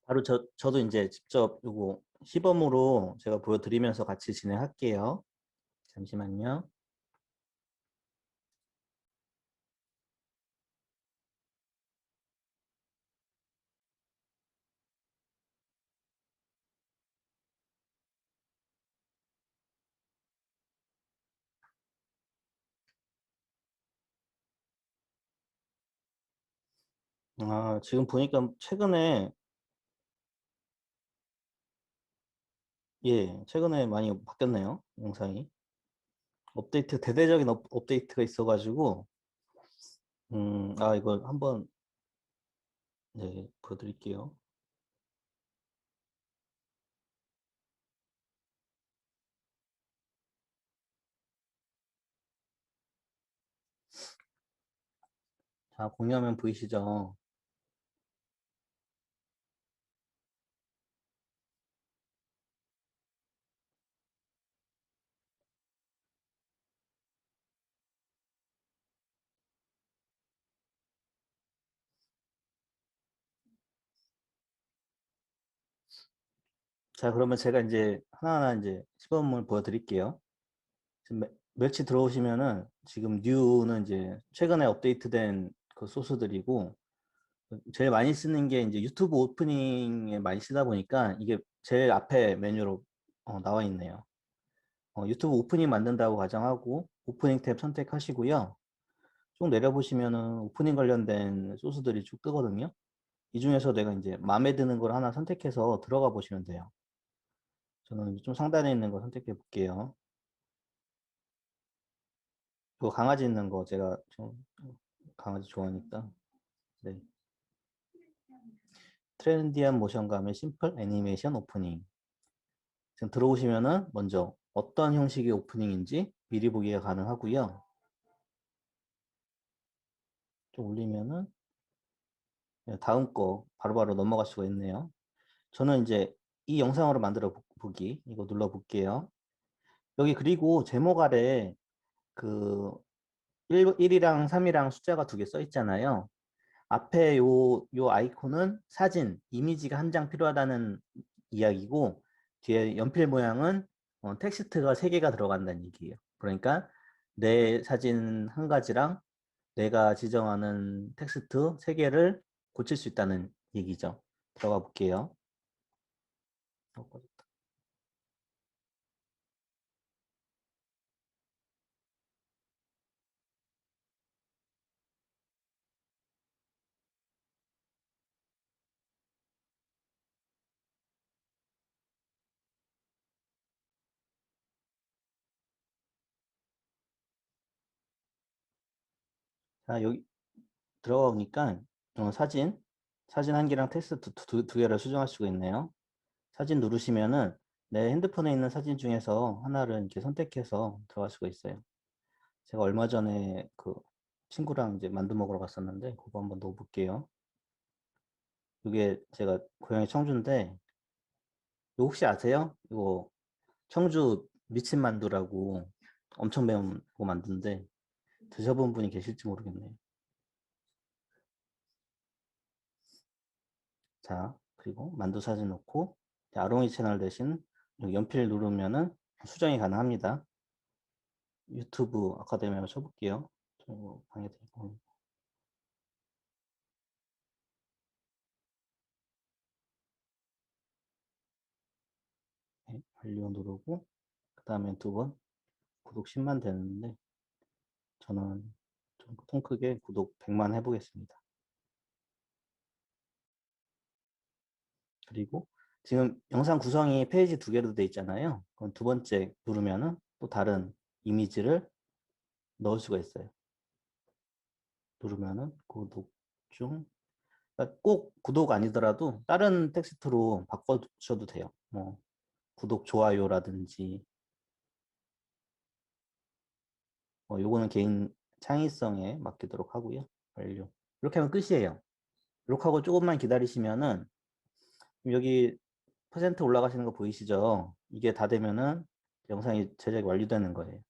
바로 저도 이제 직접 요거 시범으로 제가 보여드리면서 같이 진행할게요. 잠시만요. 지금 보니까 최근에 많이 바뀌었네요. 영상이. 대대적인 업데이트가 있어가지고, 이걸 한번, 네, 보여드릴게요. 자, 공유화면 보이시죠? 자, 그러면 제가 이제 하나하나 이제 시범을 보여드릴게요. 지금 멸치 들어오시면은 지금 뉴는 이제 최근에 업데이트된 그 소스들이고 제일 많이 쓰는 게 이제 유튜브 오프닝에 많이 쓰다 보니까 이게 제일 앞에 메뉴로 나와 있네요. 유튜브 오프닝 만든다고 가정하고 오프닝 탭 선택하시고요. 쭉 내려보시면은 오프닝 관련된 소스들이 쭉 뜨거든요. 이 중에서 내가 이제 마음에 드는 걸 하나 선택해서 들어가 보시면 돼요. 저는 좀 상단에 있는 거 선택해 볼게요. 그 강아지 있는 거 제가 좀 강아지 좋아하니까. 네. 트렌디한 모션감의 심플 애니메이션 오프닝. 지금 들어오시면은 먼저 어떤 형식의 오프닝인지 미리 보기가 가능하고요. 좀 올리면은 다음 거 바로바로 넘어갈 수가 있네요. 저는 이제 이 영상으로 만들어 보기 이거 눌러 볼게요. 여기 그리고 제목 아래 그 1이랑 3이랑 숫자가 두 개 써 있잖아요. 앞에 요 아이콘은 사진, 이미지가 한 장 필요하다는 이야기고 뒤에 연필 모양은 텍스트가 3개가 들어간다는 얘기예요. 그러니까 내 사진 한 가지랑 내가 지정하는 텍스트 3개를 고칠 수 있다는 얘기죠. 들어가 볼게요. 자, 여기 들어가 보니까 사진 1개랑 텍스트 두 개를 수정할 수가 있네요. 사진 누르시면은 내 핸드폰에 있는 사진 중에서 하나를 이렇게 선택해서 들어갈 수가 있어요. 제가 얼마 전에 그 친구랑 이제 만두 먹으러 갔었는데 그거 한번 넣어볼게요. 이게 제가 고향이 청주인데 이거 혹시 아세요? 이거 청주 미친 만두라고 엄청 매운 거 만두인데 드셔본 분이 계실지 모르겠네요. 자, 그리고 만두 사진 넣고 아롱이 채널 대신 여기 연필 누르면은 수정이 가능합니다. 유튜브 아카데미로 쳐볼게요. 방해되고. 네, 완료 누르고 그 다음에 2번 구독 10만 되는데 저는 좀 통 크게 구독 100만 해보겠습니다. 그리고 지금 영상 구성이 페이지 2개로 돼 있잖아요. 그럼 2번째 누르면은 또 다른 이미지를 넣을 수가 있어요. 누르면은 구독 중 그러니까 꼭 구독 아니더라도 다른 텍스트로 바꿔주셔도 돼요. 뭐 구독 좋아요라든지 요거는 개인 창의성에 맡기도록 하고요. 완료. 이렇게 하면 끝이에요. 이렇게 하고 조금만 기다리시면은 여기 퍼센트 올라가시는 거 보이시죠? 이게 다 되면은 영상이 제작이 완료되는 거예요.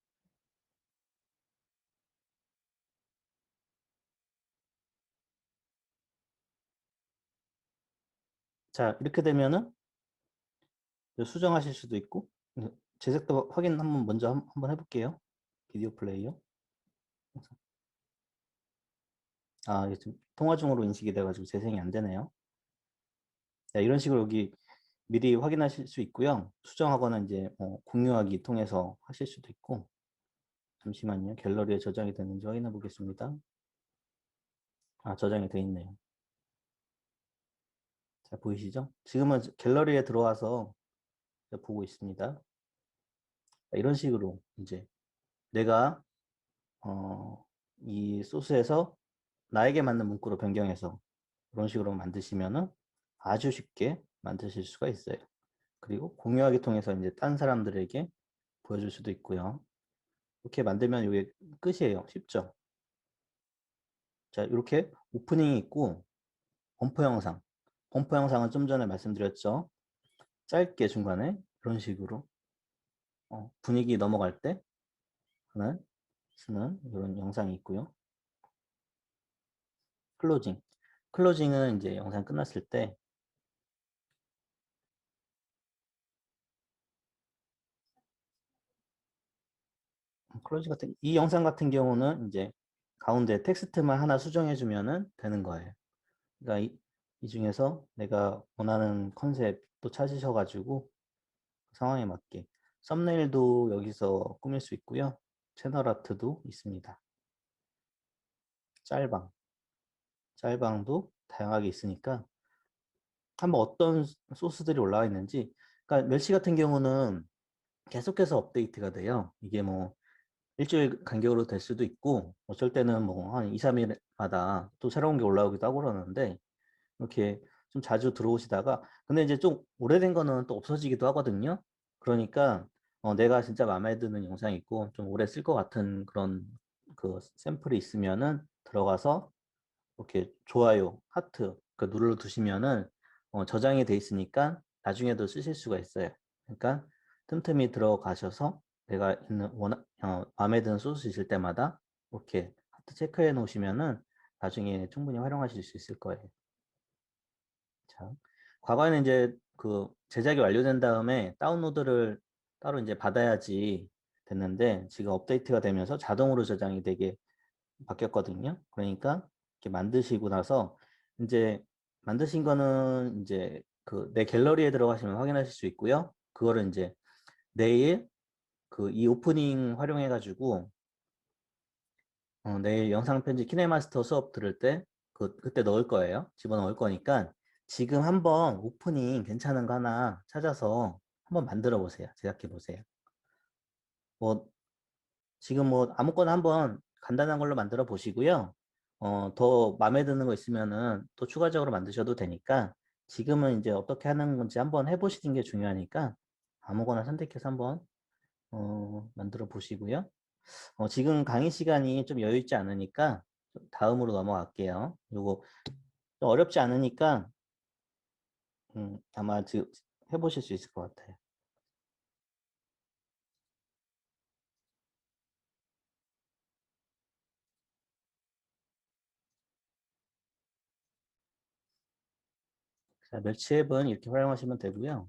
자, 이렇게 되면은 수정하실 수도 있고 재색도 확인 한번 해볼게요. 비디오 플레이어. 아, 이게 지금 통화 중으로 인식이 돼가지고 재생이 안 되네요. 자, 이런 식으로 여기 미리 확인하실 수 있고요. 수정하거나 이제 공유하기 통해서 하실 수도 있고. 잠시만요. 갤러리에 저장이 됐는지 확인해 보겠습니다. 아, 저장이 돼 있네요. 자, 보이시죠? 지금은 갤러리에 들어와서 보고 있습니다. 이런 식으로 이제 내가 이 소스에서 나에게 맞는 문구로 변경해서 이런 식으로 만드시면은 아주 쉽게 만드실 수가 있어요. 그리고 공유하기 통해서 이제 딴 사람들에게 보여줄 수도 있고요. 이렇게 만들면 이게 끝이에요. 쉽죠? 자, 이렇게 오프닝이 있고 범퍼 영상. 범퍼 영상은 좀 전에 말씀드렸죠. 짧게 중간에 이런 식으로 분위기 넘어갈 때 하는 쓰는 이런 영상이 있고요. 클로징. 클로징은 이제 영상 끝났을 때 클로징 같은 이 영상 같은 경우는 이제 가운데 텍스트만 하나 수정해 주면은 되는 거예요. 그러니까 이 중에서 내가 원하는 컨셉도 찾으셔 가지고 상황에 맞게 썸네일도 여기서 꾸밀 수 있고요. 채널 아트도 있습니다. 짤방도 다양하게 있으니까 한번 어떤 소스들이 올라와 있는지. 그러니까 멸치 같은 경우는 계속해서 업데이트가 돼요. 이게 뭐 일주일 간격으로 될 수도 있고 어쩔 때는 뭐 한 2, 3일마다 또 새로운 게 올라오기도 하고 그러는데 이렇게 좀 자주 들어오시다가 근데 이제 좀 오래된 거는 또 없어지기도 하거든요. 그러니까 내가 진짜 마음에 드는 영상이 있고 좀 오래 쓸 것 같은 그런 그 샘플이 있으면은 들어가서 이렇게 좋아요, 하트 그 눌러 두시면은 저장이 돼 있으니까 나중에도 쓰실 수가 있어요. 그러니까 틈틈이 들어가셔서 내가 있는 마음에 드는 소스 있을 때마다 이렇게 하트 체크해 놓으시면은 나중에 충분히 활용하실 수 있을 거예요. 자, 과거에는 이제 그 제작이 완료된 다음에 다운로드를 따로 이제 받아야지 됐는데 지금 업데이트가 되면서 자동으로 저장이 되게 바뀌었거든요. 그러니까 이렇게 만드시고 나서 이제 만드신 거는 이제 그 내 갤러리에 들어가시면 확인하실 수 있고요. 그거를 이제 내일 그 이 오프닝 활용해 가지고 내일 영상 편집 키네마스터 수업 들을 때 그때 넣을 거예요. 집어넣을 거니까 지금 한번 오프닝 괜찮은 거 하나 찾아서 한번 만들어 보세요. 제작해 보세요. 뭐 지금 뭐 아무거나 한번 간단한 걸로 만들어 보시고요. 더 마음에 드는 거 있으면은 또 추가적으로 만드셔도 되니까 지금은 이제 어떻게 하는 건지 한번 해보시는 게 중요하니까 아무거나 선택해서 한번 만들어 보시고요. 지금 강의 시간이 좀 여유 있지 않으니까 다음으로 넘어갈게요. 요거 좀 어렵지 않으니까 아마 해보실 수 있을 것 같아요. 자, 멸치 앱은 이렇게 활용하시면 되고요.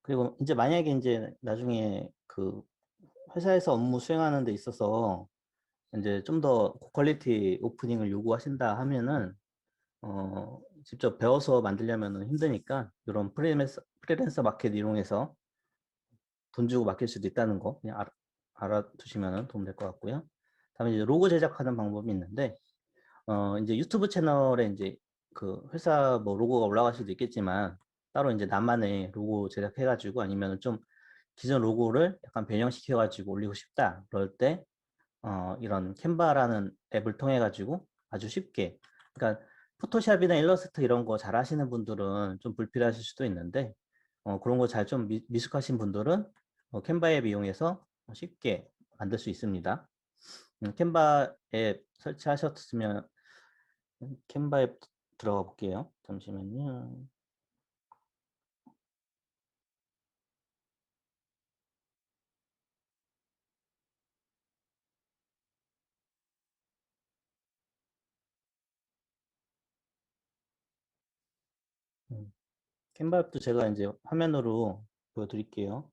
그리고 이제 만약에 이제 나중에 그 회사에서 업무 수행하는 데 있어서 이제 좀 더 고퀄리티 오프닝을 요구하신다 하면은 직접 배워서 만들려면 힘드니까 이런 프리랜서 마켓 이용해서 돈 주고 맡길 수도 있다는 거 그냥 알아두시면 도움 될 것 같고요. 다음에 이제 로고 제작하는 방법이 있는데 이제 유튜브 채널에 이제 그 회사 뭐 로고가 올라갈 수도 있겠지만 따로 이제 나만의 로고 제작해가지고 아니면 좀 기존 로고를 약간 변형시켜가지고 올리고 싶다 그럴 때 이런 캔바라는 앱을 통해 가지고 아주 쉽게 그러니까 포토샵이나 일러스트 이런 거 잘 하시는 분들은 좀 불필요하실 수도 있는데 그런 거 잘 좀 미숙하신 분들은 캔바 앱 이용해서 쉽게 만들 수 있습니다. 캔바 앱 설치하셨으면 캔바 앱 들어가 볼게요. 잠시만요. 캔바 앱도 제가 이제 화면으로 보여드릴게요.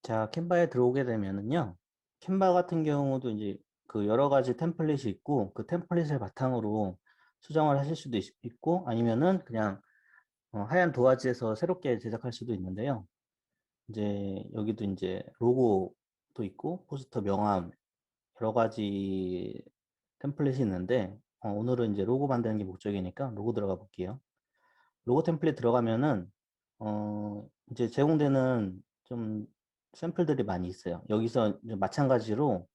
자, 캔바에 들어오게 되면은요, 캔바 같은 경우도 이제 그 여러 가지 템플릿이 있고, 그 템플릿을 바탕으로 수정을 하실 수도 있고, 아니면은 그냥 하얀 도화지에서 새롭게 제작할 수도 있는데요. 이제 여기도 이제 로고도 있고, 포스터 명함, 여러 가지 템플릿이 있는데, 오늘은 이제 로고 만드는 게 목적이니까 로고 들어가 볼게요. 로고 템플릿 들어가면은 이제 제공되는 좀 샘플들이 많이 있어요. 여기서 이제 마찬가지로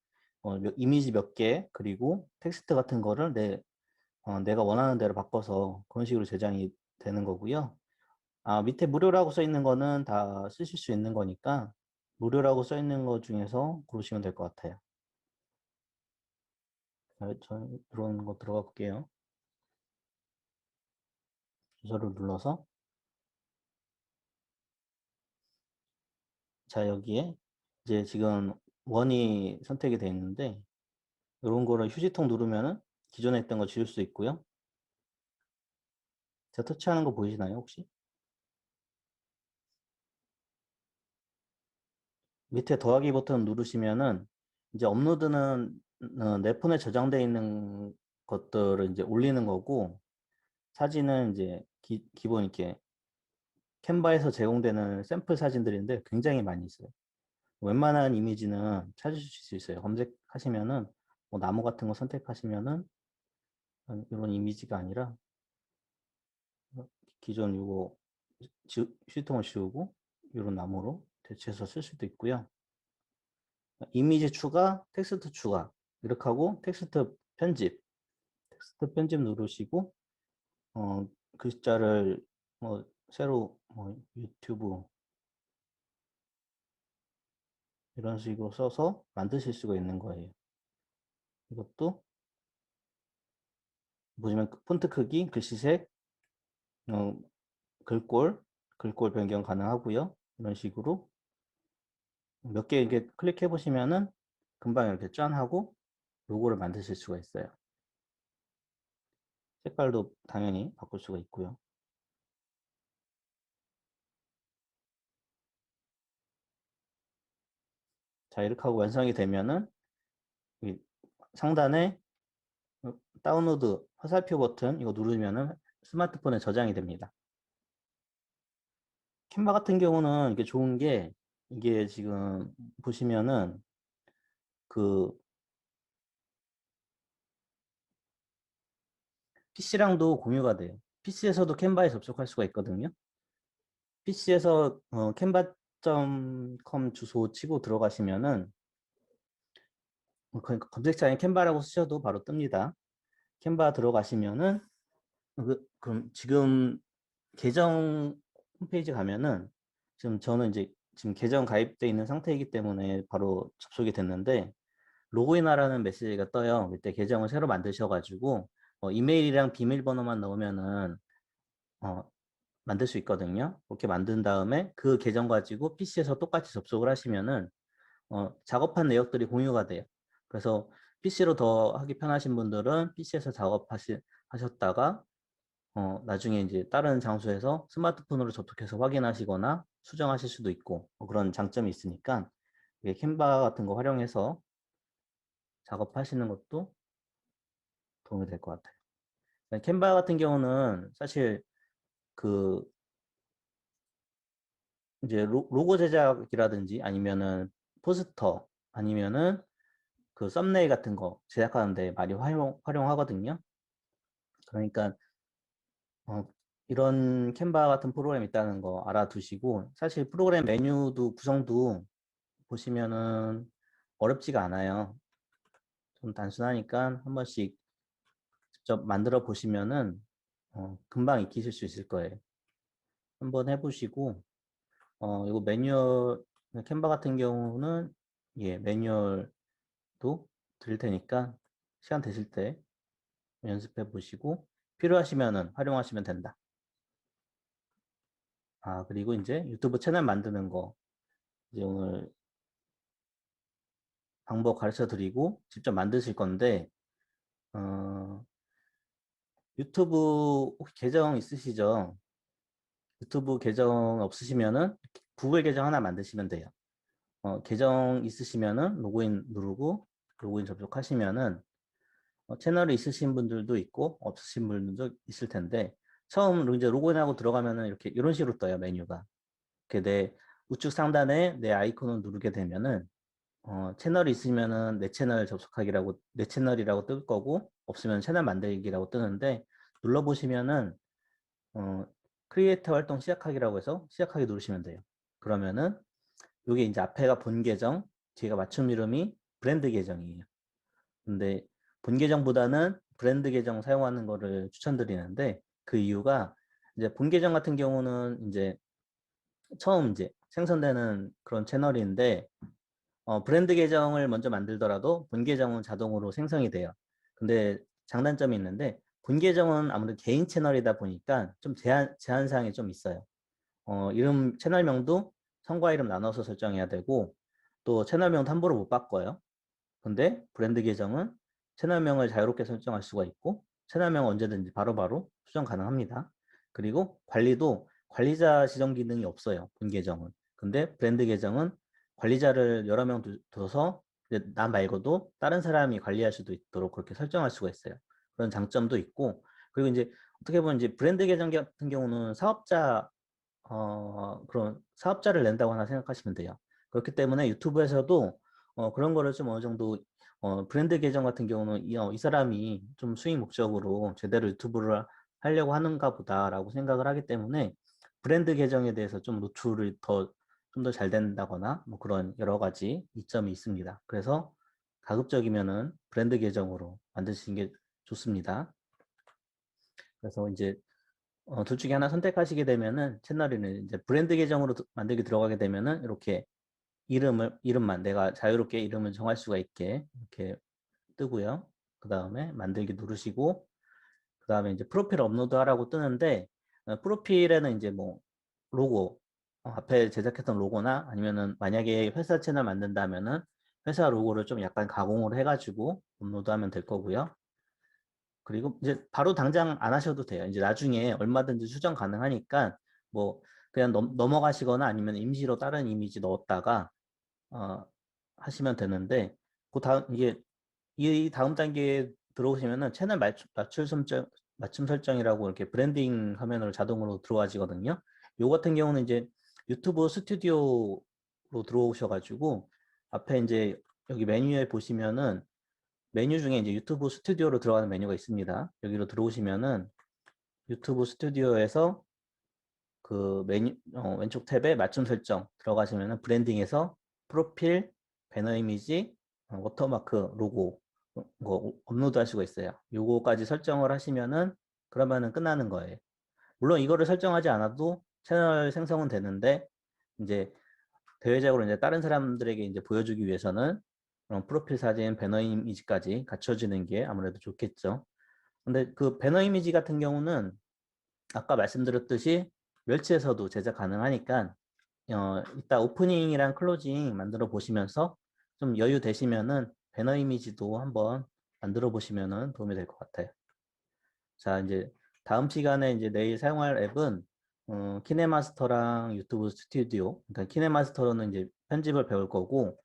이미지 몇 개 그리고 텍스트 같은 거를 내가 원하는 대로 바꿔서 그런 식으로 제작이 되는 거고요. 밑에 무료라고 써 있는 거는 다 쓰실 수 있는 거니까 무료라고 써 있는 거 중에서 고르시면 될 것 같아요. 저 들어오는 거 들어가 볼게요. 주소를 눌러서 자, 여기에 이제 지금 원이 선택이 되어 있는데 이런 거를 휴지통 누르면은 기존에 있던 거 지울 수 있고요. 제가 터치하는 거 보이시나요, 혹시? 밑에 더하기 버튼 누르시면은 이제 업로드는 내 폰에 저장되어 있는 것들을 이제 올리는 거고 사진은 이제 기본 이렇게 캔바에서 제공되는 샘플 사진들인데 굉장히 많이 있어요. 웬만한 이미지는 찾으실 수 있어요. 검색하시면은 뭐 나무 같은 거 선택하시면은 이런 이미지가 아니라 기존 요거 휴지통을 지우고 이런 나무로 대체해서 쓸 수도 있고요. 이미지 추가, 텍스트 추가 이렇게 하고 텍스트 편집 누르시고 글자를 뭐 새로 유튜브 이런 식으로 써서 만드실 수가 있는 거예요. 이것도 보시면 폰트 크기, 글씨색, 어, 글꼴 변경 가능하고요. 이런 식으로 몇 개 이렇게 클릭해 보시면은 금방 이렇게 짠 하고 로고를 만드실 수가 있어요. 색깔도 당연히 바꿀 수가 있고요. 자, 이렇게 하고 완성이 되면은 이 상단에 다운로드 화살표 버튼 이거 누르면은 스마트폰에 저장이 됩니다. 캔바 같은 경우는 이게 좋은 게 이게 지금 보시면은 그 PC랑도 공유가 돼요. PC에서도 캔바에 접속할 수가 있거든요. PC에서 canva.com 주소 치고 들어가시면은 그러니까 검색창에 캔바라고 쓰셔도 바로 뜹니다. 캔바 들어가시면은 그럼 지금 계정 홈페이지 가면은 지금 저는 이제 지금 계정 가입돼 있는 상태이기 때문에 바로 접속이 됐는데 로그인하라는 메시지가 떠요. 그때 계정을 새로 만드셔가지고 이메일이랑 비밀번호만 넣으면은 만들 수 있거든요. 그렇게 만든 다음에 그 계정 가지고 PC에서 똑같이 접속을 하시면은 작업한 내역들이 공유가 돼요. 그래서 PC로 더 하기 편하신 분들은 PC에서 작업하셨다가 나중에 이제 다른 장소에서 스마트폰으로 접속해서 확인하시거나 수정하실 수도 있고 그런 장점이 있으니까 캔바 같은 거 활용해서 작업하시는 것도 도움이 될 것 같아요. 캔바 같은 경우는 사실 그 이제 로고 제작이라든지 아니면은 포스터 아니면은 그 썸네일 같은 거 제작하는데 많이 활용하거든요. 그러니까 이런 캔바 같은 프로그램이 있다는 거 알아두시고 사실 프로그램 메뉴도 구성도 보시면은 어렵지가 않아요. 좀 단순하니까 한 번씩 직접 만들어 보시면은 금방 익히실 수 있을 거예요. 한번 해보시고 이거 매뉴얼 캔바 같은 경우는 예 매뉴얼도 드릴 테니까 시간 되실 때 연습해 보시고 필요하시면은 활용하시면 된다. 그리고 이제 유튜브 채널 만드는 거 이제 오늘 방법 가르쳐 드리고 직접 만드실 건데 유튜브 혹시 계정 있으시죠? 유튜브 계정 없으시면은 구글 계정 하나 만드시면 돼요. 계정 있으시면은 로그인 누르고 로그인 접속하시면은 채널이 있으신 분들도 있고 없으신 분들도 있을 텐데 처음 이제 로그인하고 들어가면은 이렇게 이런 식으로 떠요 메뉴가. 이렇게 내 우측 상단에 내 아이콘을 누르게 되면은 채널이 있으면은 내 채널 접속하기라고 내 채널이라고 뜰 거고 없으면 채널 만들기라고 뜨는데 눌러보시면은 크리에이터 활동 시작하기라고 해서 시작하기 누르시면 돼요. 그러면은 이게 이제 앞에가 본 계정, 뒤가 맞춤 이름이 브랜드 계정이에요. 근데 본 계정보다는 브랜드 계정 사용하는 거를 추천드리는데 그 이유가 이제 본 계정 같은 경우는 이제 처음 이제 생성되는 그런 채널인데 브랜드 계정을 먼저 만들더라도 본 계정은 자동으로 생성이 돼요. 근데 장단점이 있는데 본 계정은 아무래도 개인 채널이다 보니까 좀 제한사항이 좀 있어요. 이름 채널명도 성과 이름 나눠서 설정해야 되고 또 채널명도 함부로 못 바꿔요. 근데 브랜드 계정은 채널명을 자유롭게 설정할 수가 있고 채널명 언제든지 바로바로 수정 가능합니다. 그리고 관리도 관리자 지정 기능이 없어요. 본 계정은. 근데 브랜드 계정은 관리자를 여러 명 둬서 나 말고도 다른 사람이 관리할 수도 있도록 그렇게 설정할 수가 있어요. 그런 장점도 있고 그리고 이제 어떻게 보면 이제 브랜드 계정 같은 경우는 그런 사업자를 낸다고 하나 생각하시면 돼요. 그렇기 때문에 유튜브에서도 그런 거를 좀 어느 정도 브랜드 계정 같은 경우는 이 사람이 좀 수익 목적으로 제대로 유튜브를 하려고 하는가 보다라고 생각을 하기 때문에 브랜드 계정에 대해서 좀 노출을 좀 더 잘 된다거나 뭐 그런 여러 가지 이점이 있습니다. 그래서 가급적이면은 브랜드 계정으로 만드시는 게 좋습니다. 그래서 이제 둘 중에 하나 선택하시게 되면은 채널에는 이제 브랜드 계정으로 만들기 들어가게 되면은 이렇게 이름만 내가 자유롭게 이름을 정할 수가 있게 이렇게 뜨고요. 그 다음에 만들기 누르시고 그 다음에 이제 프로필 업로드 하라고 뜨는데 프로필에는 이제 뭐 로고 앞에 제작했던 로고나 아니면은 만약에 회사 채널 만든다면은 회사 로고를 좀 약간 가공을 해가지고 업로드하면 될 거고요. 그리고 이제 바로 당장 안 하셔도 돼요. 이제 나중에 얼마든지 수정 가능하니까 뭐 그냥 넘어가시거나 아니면 임시로 다른 이미지 넣었다가 하시면 되는데 그 다음 이게 이 다음 단계에 들어오시면은 채널 맞춤 설정이라고 이렇게 브랜딩 화면으로 자동으로 들어와지거든요. 요 같은 경우는 이제 유튜브 스튜디오로 들어오셔가지고 앞에 이제 여기 메뉴에 보시면은 메뉴 중에 이제 유튜브 스튜디오로 들어가는 메뉴가 있습니다. 여기로 들어오시면은 유튜브 스튜디오에서 그 메뉴 왼쪽 탭에 맞춤 설정 들어가시면은 브랜딩에서 프로필, 배너 이미지, 워터마크, 로고 업로드 할 수가 있어요. 요거까지 설정을 하시면은 그러면은 끝나는 거예요. 물론 이거를 설정하지 않아도 채널 생성은 되는데 이제 대외적으로 이제 다른 사람들에게 이제 보여주기 위해서는 그런 프로필 사진, 배너 이미지까지 갖춰지는 게 아무래도 좋겠죠. 근데 그 배너 이미지 같은 경우는 아까 말씀드렸듯이 멸치에서도 제작 가능하니까 이따 오프닝이랑 클로징 만들어 보시면서 좀 여유 되시면은 배너 이미지도 한번 만들어 보시면은 도움이 될 것 같아요. 자, 이제 다음 시간에 이제 내일 사용할 앱은 키네마스터랑 유튜브 스튜디오. 그러니까 키네마스터로는 이제 편집을 배울 거고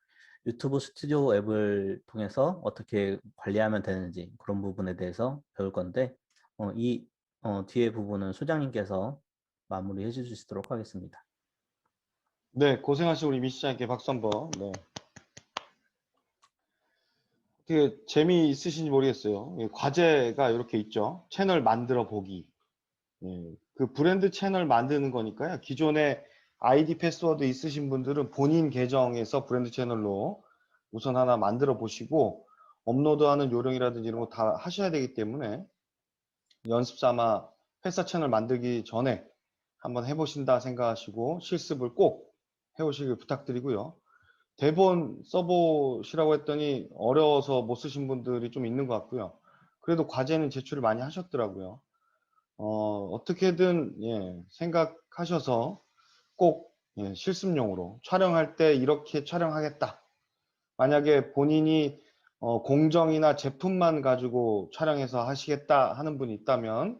유튜브 스튜디오 앱을 통해서 어떻게 관리하면 되는지 그런 부분에 대해서 배울 건데 뒤에 부분은 소장님께서 마무리해 주시도록 하겠습니다. 네, 고생하신 우리 미 시장님께 박수 한번. 네. 어떻게 재미있으신지 모르겠어요. 예, 과제가 이렇게 있죠. 채널 만들어 보기. 예, 그 브랜드 채널 만드는 거니까요. 기존에 아이디 패스워드 있으신 분들은 본인 계정에서 브랜드 채널로 우선 하나 만들어 보시고 업로드하는 요령이라든지 이런 거 다 하셔야 되기 때문에 연습 삼아 회사 채널 만들기 전에 한번 해보신다 생각하시고 실습을 꼭 해오시길 부탁드리고요. 대본 써보시라고 했더니 어려워서 못 쓰신 분들이 좀 있는 것 같고요. 그래도 과제는 제출을 많이 하셨더라고요. 어떻게든 예, 생각하셔서 꼭 예, 실습용으로 촬영할 때 이렇게 촬영하겠다. 만약에 본인이 공정이나 제품만 가지고 촬영해서 하시겠다 하는 분이 있다면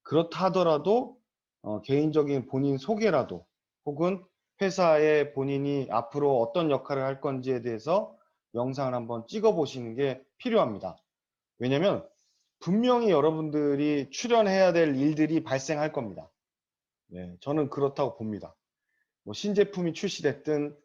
그렇다 하더라도 개인적인 본인 소개라도 혹은 회사에 본인이 앞으로 어떤 역할을 할 건지에 대해서 영상을 한번 찍어 보시는 게 필요합니다. 왜냐면 분명히 여러분들이 출연해야 될 일들이 발생할 겁니다. 네, 저는 그렇다고 봅니다. 뭐 신제품이 출시됐든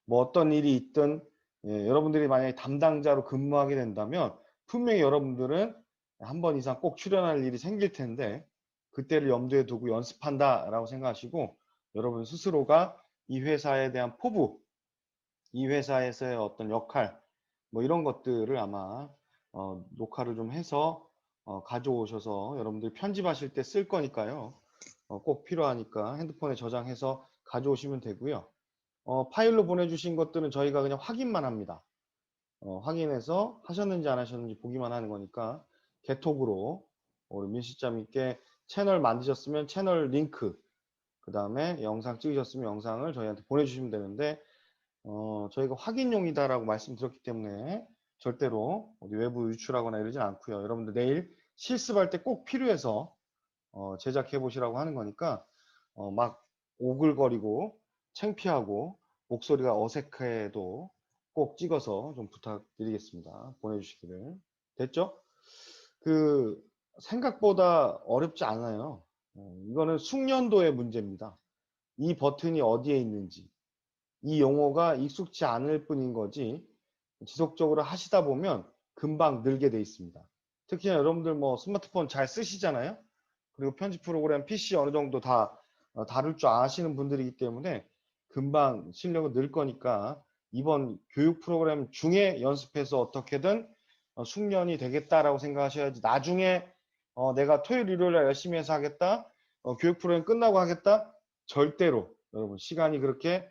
뭐 어떤 일이 있든 예, 여러분들이 만약에 담당자로 근무하게 된다면 분명히 여러분들은 한 번 이상 꼭 출연할 일이 생길 텐데 그때를 염두에 두고 연습한다 라고 생각하시고 여러분 스스로가 이 회사에 대한 포부, 이 회사에서의 어떤 역할 뭐 이런 것들을 아마 녹화를 좀 해서 가져오셔서 여러분들이 편집하실 때 쓸 거니까요. 꼭 필요하니까 핸드폰에 저장해서 가져오시면 되고요. 파일로 보내주신 것들은 저희가 그냥 확인만 합니다. 확인해서 하셨는지 안 하셨는지 보기만 하는 거니까 개톡으로 우리 민실장님께 채널 만드셨으면 채널 링크 그 다음에 영상 찍으셨으면 영상을 저희한테 보내주시면 되는데 저희가 확인용이다라고 말씀드렸기 때문에 절대로 어디 외부 유출하거나 이러진 않고요. 여러분들 내일 실습할 때 꼭 필요해서 제작해 보시라고 하는 거니까 막 오글거리고 창피하고 목소리가 어색해도 꼭 찍어서 좀 부탁드리겠습니다. 보내주시기를. 됐죠? 그 생각보다 어렵지 않아요. 이거는 숙련도의 문제입니다. 이 버튼이 어디에 있는지 이 용어가 익숙치 않을 뿐인 거지 지속적으로 하시다 보면 금방 늘게 돼 있습니다. 특히나 여러분들 뭐 스마트폰 잘 쓰시잖아요. 그리고 편집 프로그램 PC 어느 정도 다 다룰 줄 아시는 분들이기 때문에 금방 실력은 늘 거니까 이번 교육 프로그램 중에 연습해서 어떻게든 숙련이 되겠다라고 생각하셔야지 나중에 내가 토요일 일요일 날 열심히 해서 하겠다 교육 프로그램 끝나고 하겠다 절대로 여러분 시간이 그렇게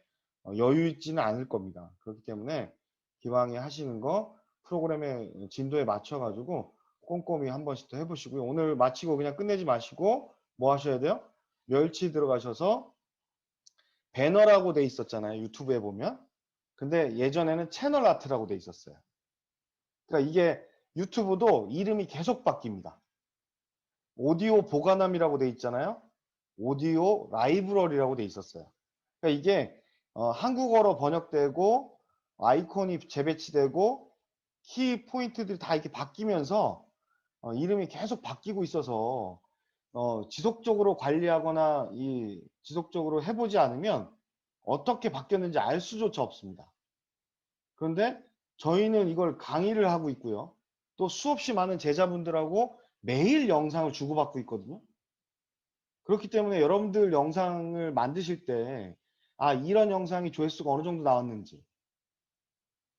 여유 있지는 않을 겁니다. 그렇기 때문에 기왕에 하시는 거 프로그램의 진도에 맞춰 가지고 꼼꼼히 한 번씩 더 해보시고요. 오늘 마치고 그냥 끝내지 마시고 뭐 하셔야 돼요? 멸치 들어가셔서 배너라고 돼 있었잖아요. 유튜브에 보면. 근데 예전에는 채널 아트라고 돼 있었어요. 그러니까 이게 유튜브도 이름이 계속 바뀝니다. 오디오 보관함이라고 돼 있잖아요. 오디오 라이브러리라고 돼 있었어요. 그러니까 이게 한국어로 번역되고 아이콘이 재배치되고 키 포인트들이 다 이렇게 바뀌면서 이름이 계속 바뀌고 있어서 지속적으로 관리하거나 지속적으로 해보지 않으면 어떻게 바뀌었는지 알 수조차 없습니다. 그런데 저희는 이걸 강의를 하고 있고요. 또 수없이 많은 제자분들하고 매일 영상을 주고받고 있거든요. 그렇기 때문에 여러분들 영상을 만드실 때 이런 영상이 조회수가 어느 정도 나왔는지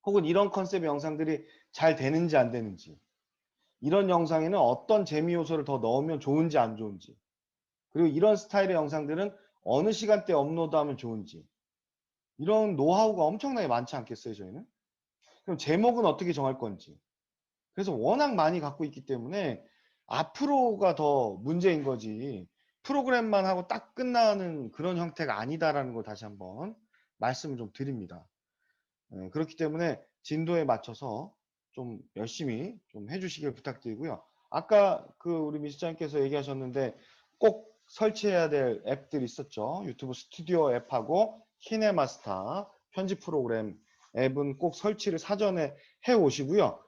혹은 이런 컨셉의 영상들이 잘 되는지 안 되는지 이런 영상에는 어떤 재미 요소를 더 넣으면 좋은지 안 좋은지 그리고 이런 스타일의 영상들은 어느 시간대에 업로드하면 좋은지 이런 노하우가 엄청나게 많지 않겠어요, 저희는? 그럼 제목은 어떻게 정할 건지. 그래서 워낙 많이 갖고 있기 때문에 앞으로가 더 문제인 거지 프로그램만 하고 딱 끝나는 그런 형태가 아니다라는 걸 다시 한번 말씀을 좀 드립니다. 그렇기 때문에 진도에 맞춰서 좀 열심히 좀 해주시길 부탁드리고요. 아까 우리 미스장님께서 얘기하셨는데 꼭 설치해야 될 앱들이 있었죠. 유튜브 스튜디오 앱하고 키네마스터 편집 프로그램 앱은 꼭 설치를 사전에 해 오시고요.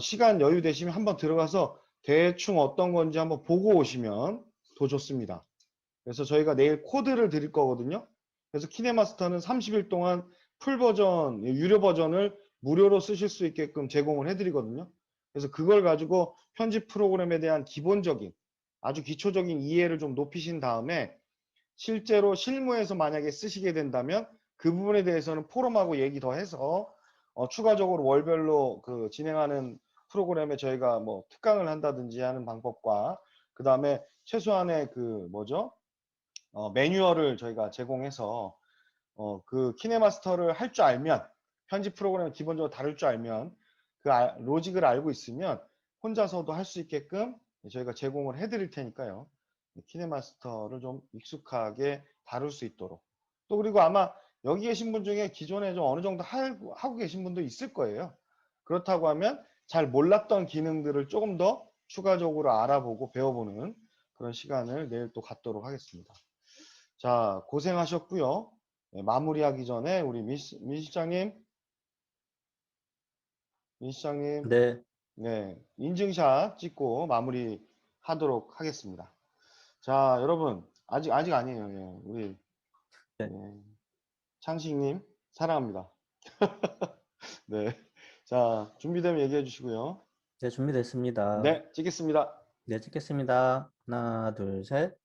시간 여유 되시면 한번 들어가서 대충 어떤 건지 한번 보고 오시면 더 좋습니다. 그래서 저희가 내일 코드를 드릴 거거든요. 그래서 키네마스터는 30일 동안 풀 버전, 유료 버전을 무료로 쓰실 수 있게끔 제공을 해드리거든요. 그래서 그걸 가지고 편집 프로그램에 대한 기본적인 아주 기초적인 이해를 좀 높이신 다음에 실제로 실무에서 만약에 쓰시게 된다면 그 부분에 대해서는 포럼하고 얘기 더 해서 추가적으로 월별로 진행하는 프로그램에 저희가 뭐 특강을 한다든지 하는 방법과 그 다음에 최소한의 매뉴얼을 저희가 제공해서 키네마스터를 할 줄 알면 편집 프로그램을 기본적으로 다룰 줄 알면 로직을 알고 있으면 혼자서도 할 수 있게끔 저희가 제공을 해드릴 테니까요. 키네마스터를 좀 익숙하게 다룰 수 있도록 또 그리고 아마 여기 계신 분 중에 기존에 좀 어느 정도 하고 계신 분도 있을 거예요. 그렇다고 하면 잘 몰랐던 기능들을 조금 더 추가적으로 알아보고 배워보는 그런 시간을 내일 또 갖도록 하겠습니다. 자, 고생하셨고요. 네, 마무리하기 전에 우리 민 실장님, 네, 네, 인증샷 찍고 마무리하도록 하겠습니다. 자, 여러분 아직 아니에요. 예, 우리 네. 창식님 사랑합니다. 네, 자 준비되면 얘기해 주시고요. 네, 준비됐습니다. 네, 찍겠습니다. 네, 찍겠습니다. 하나, 둘, 셋.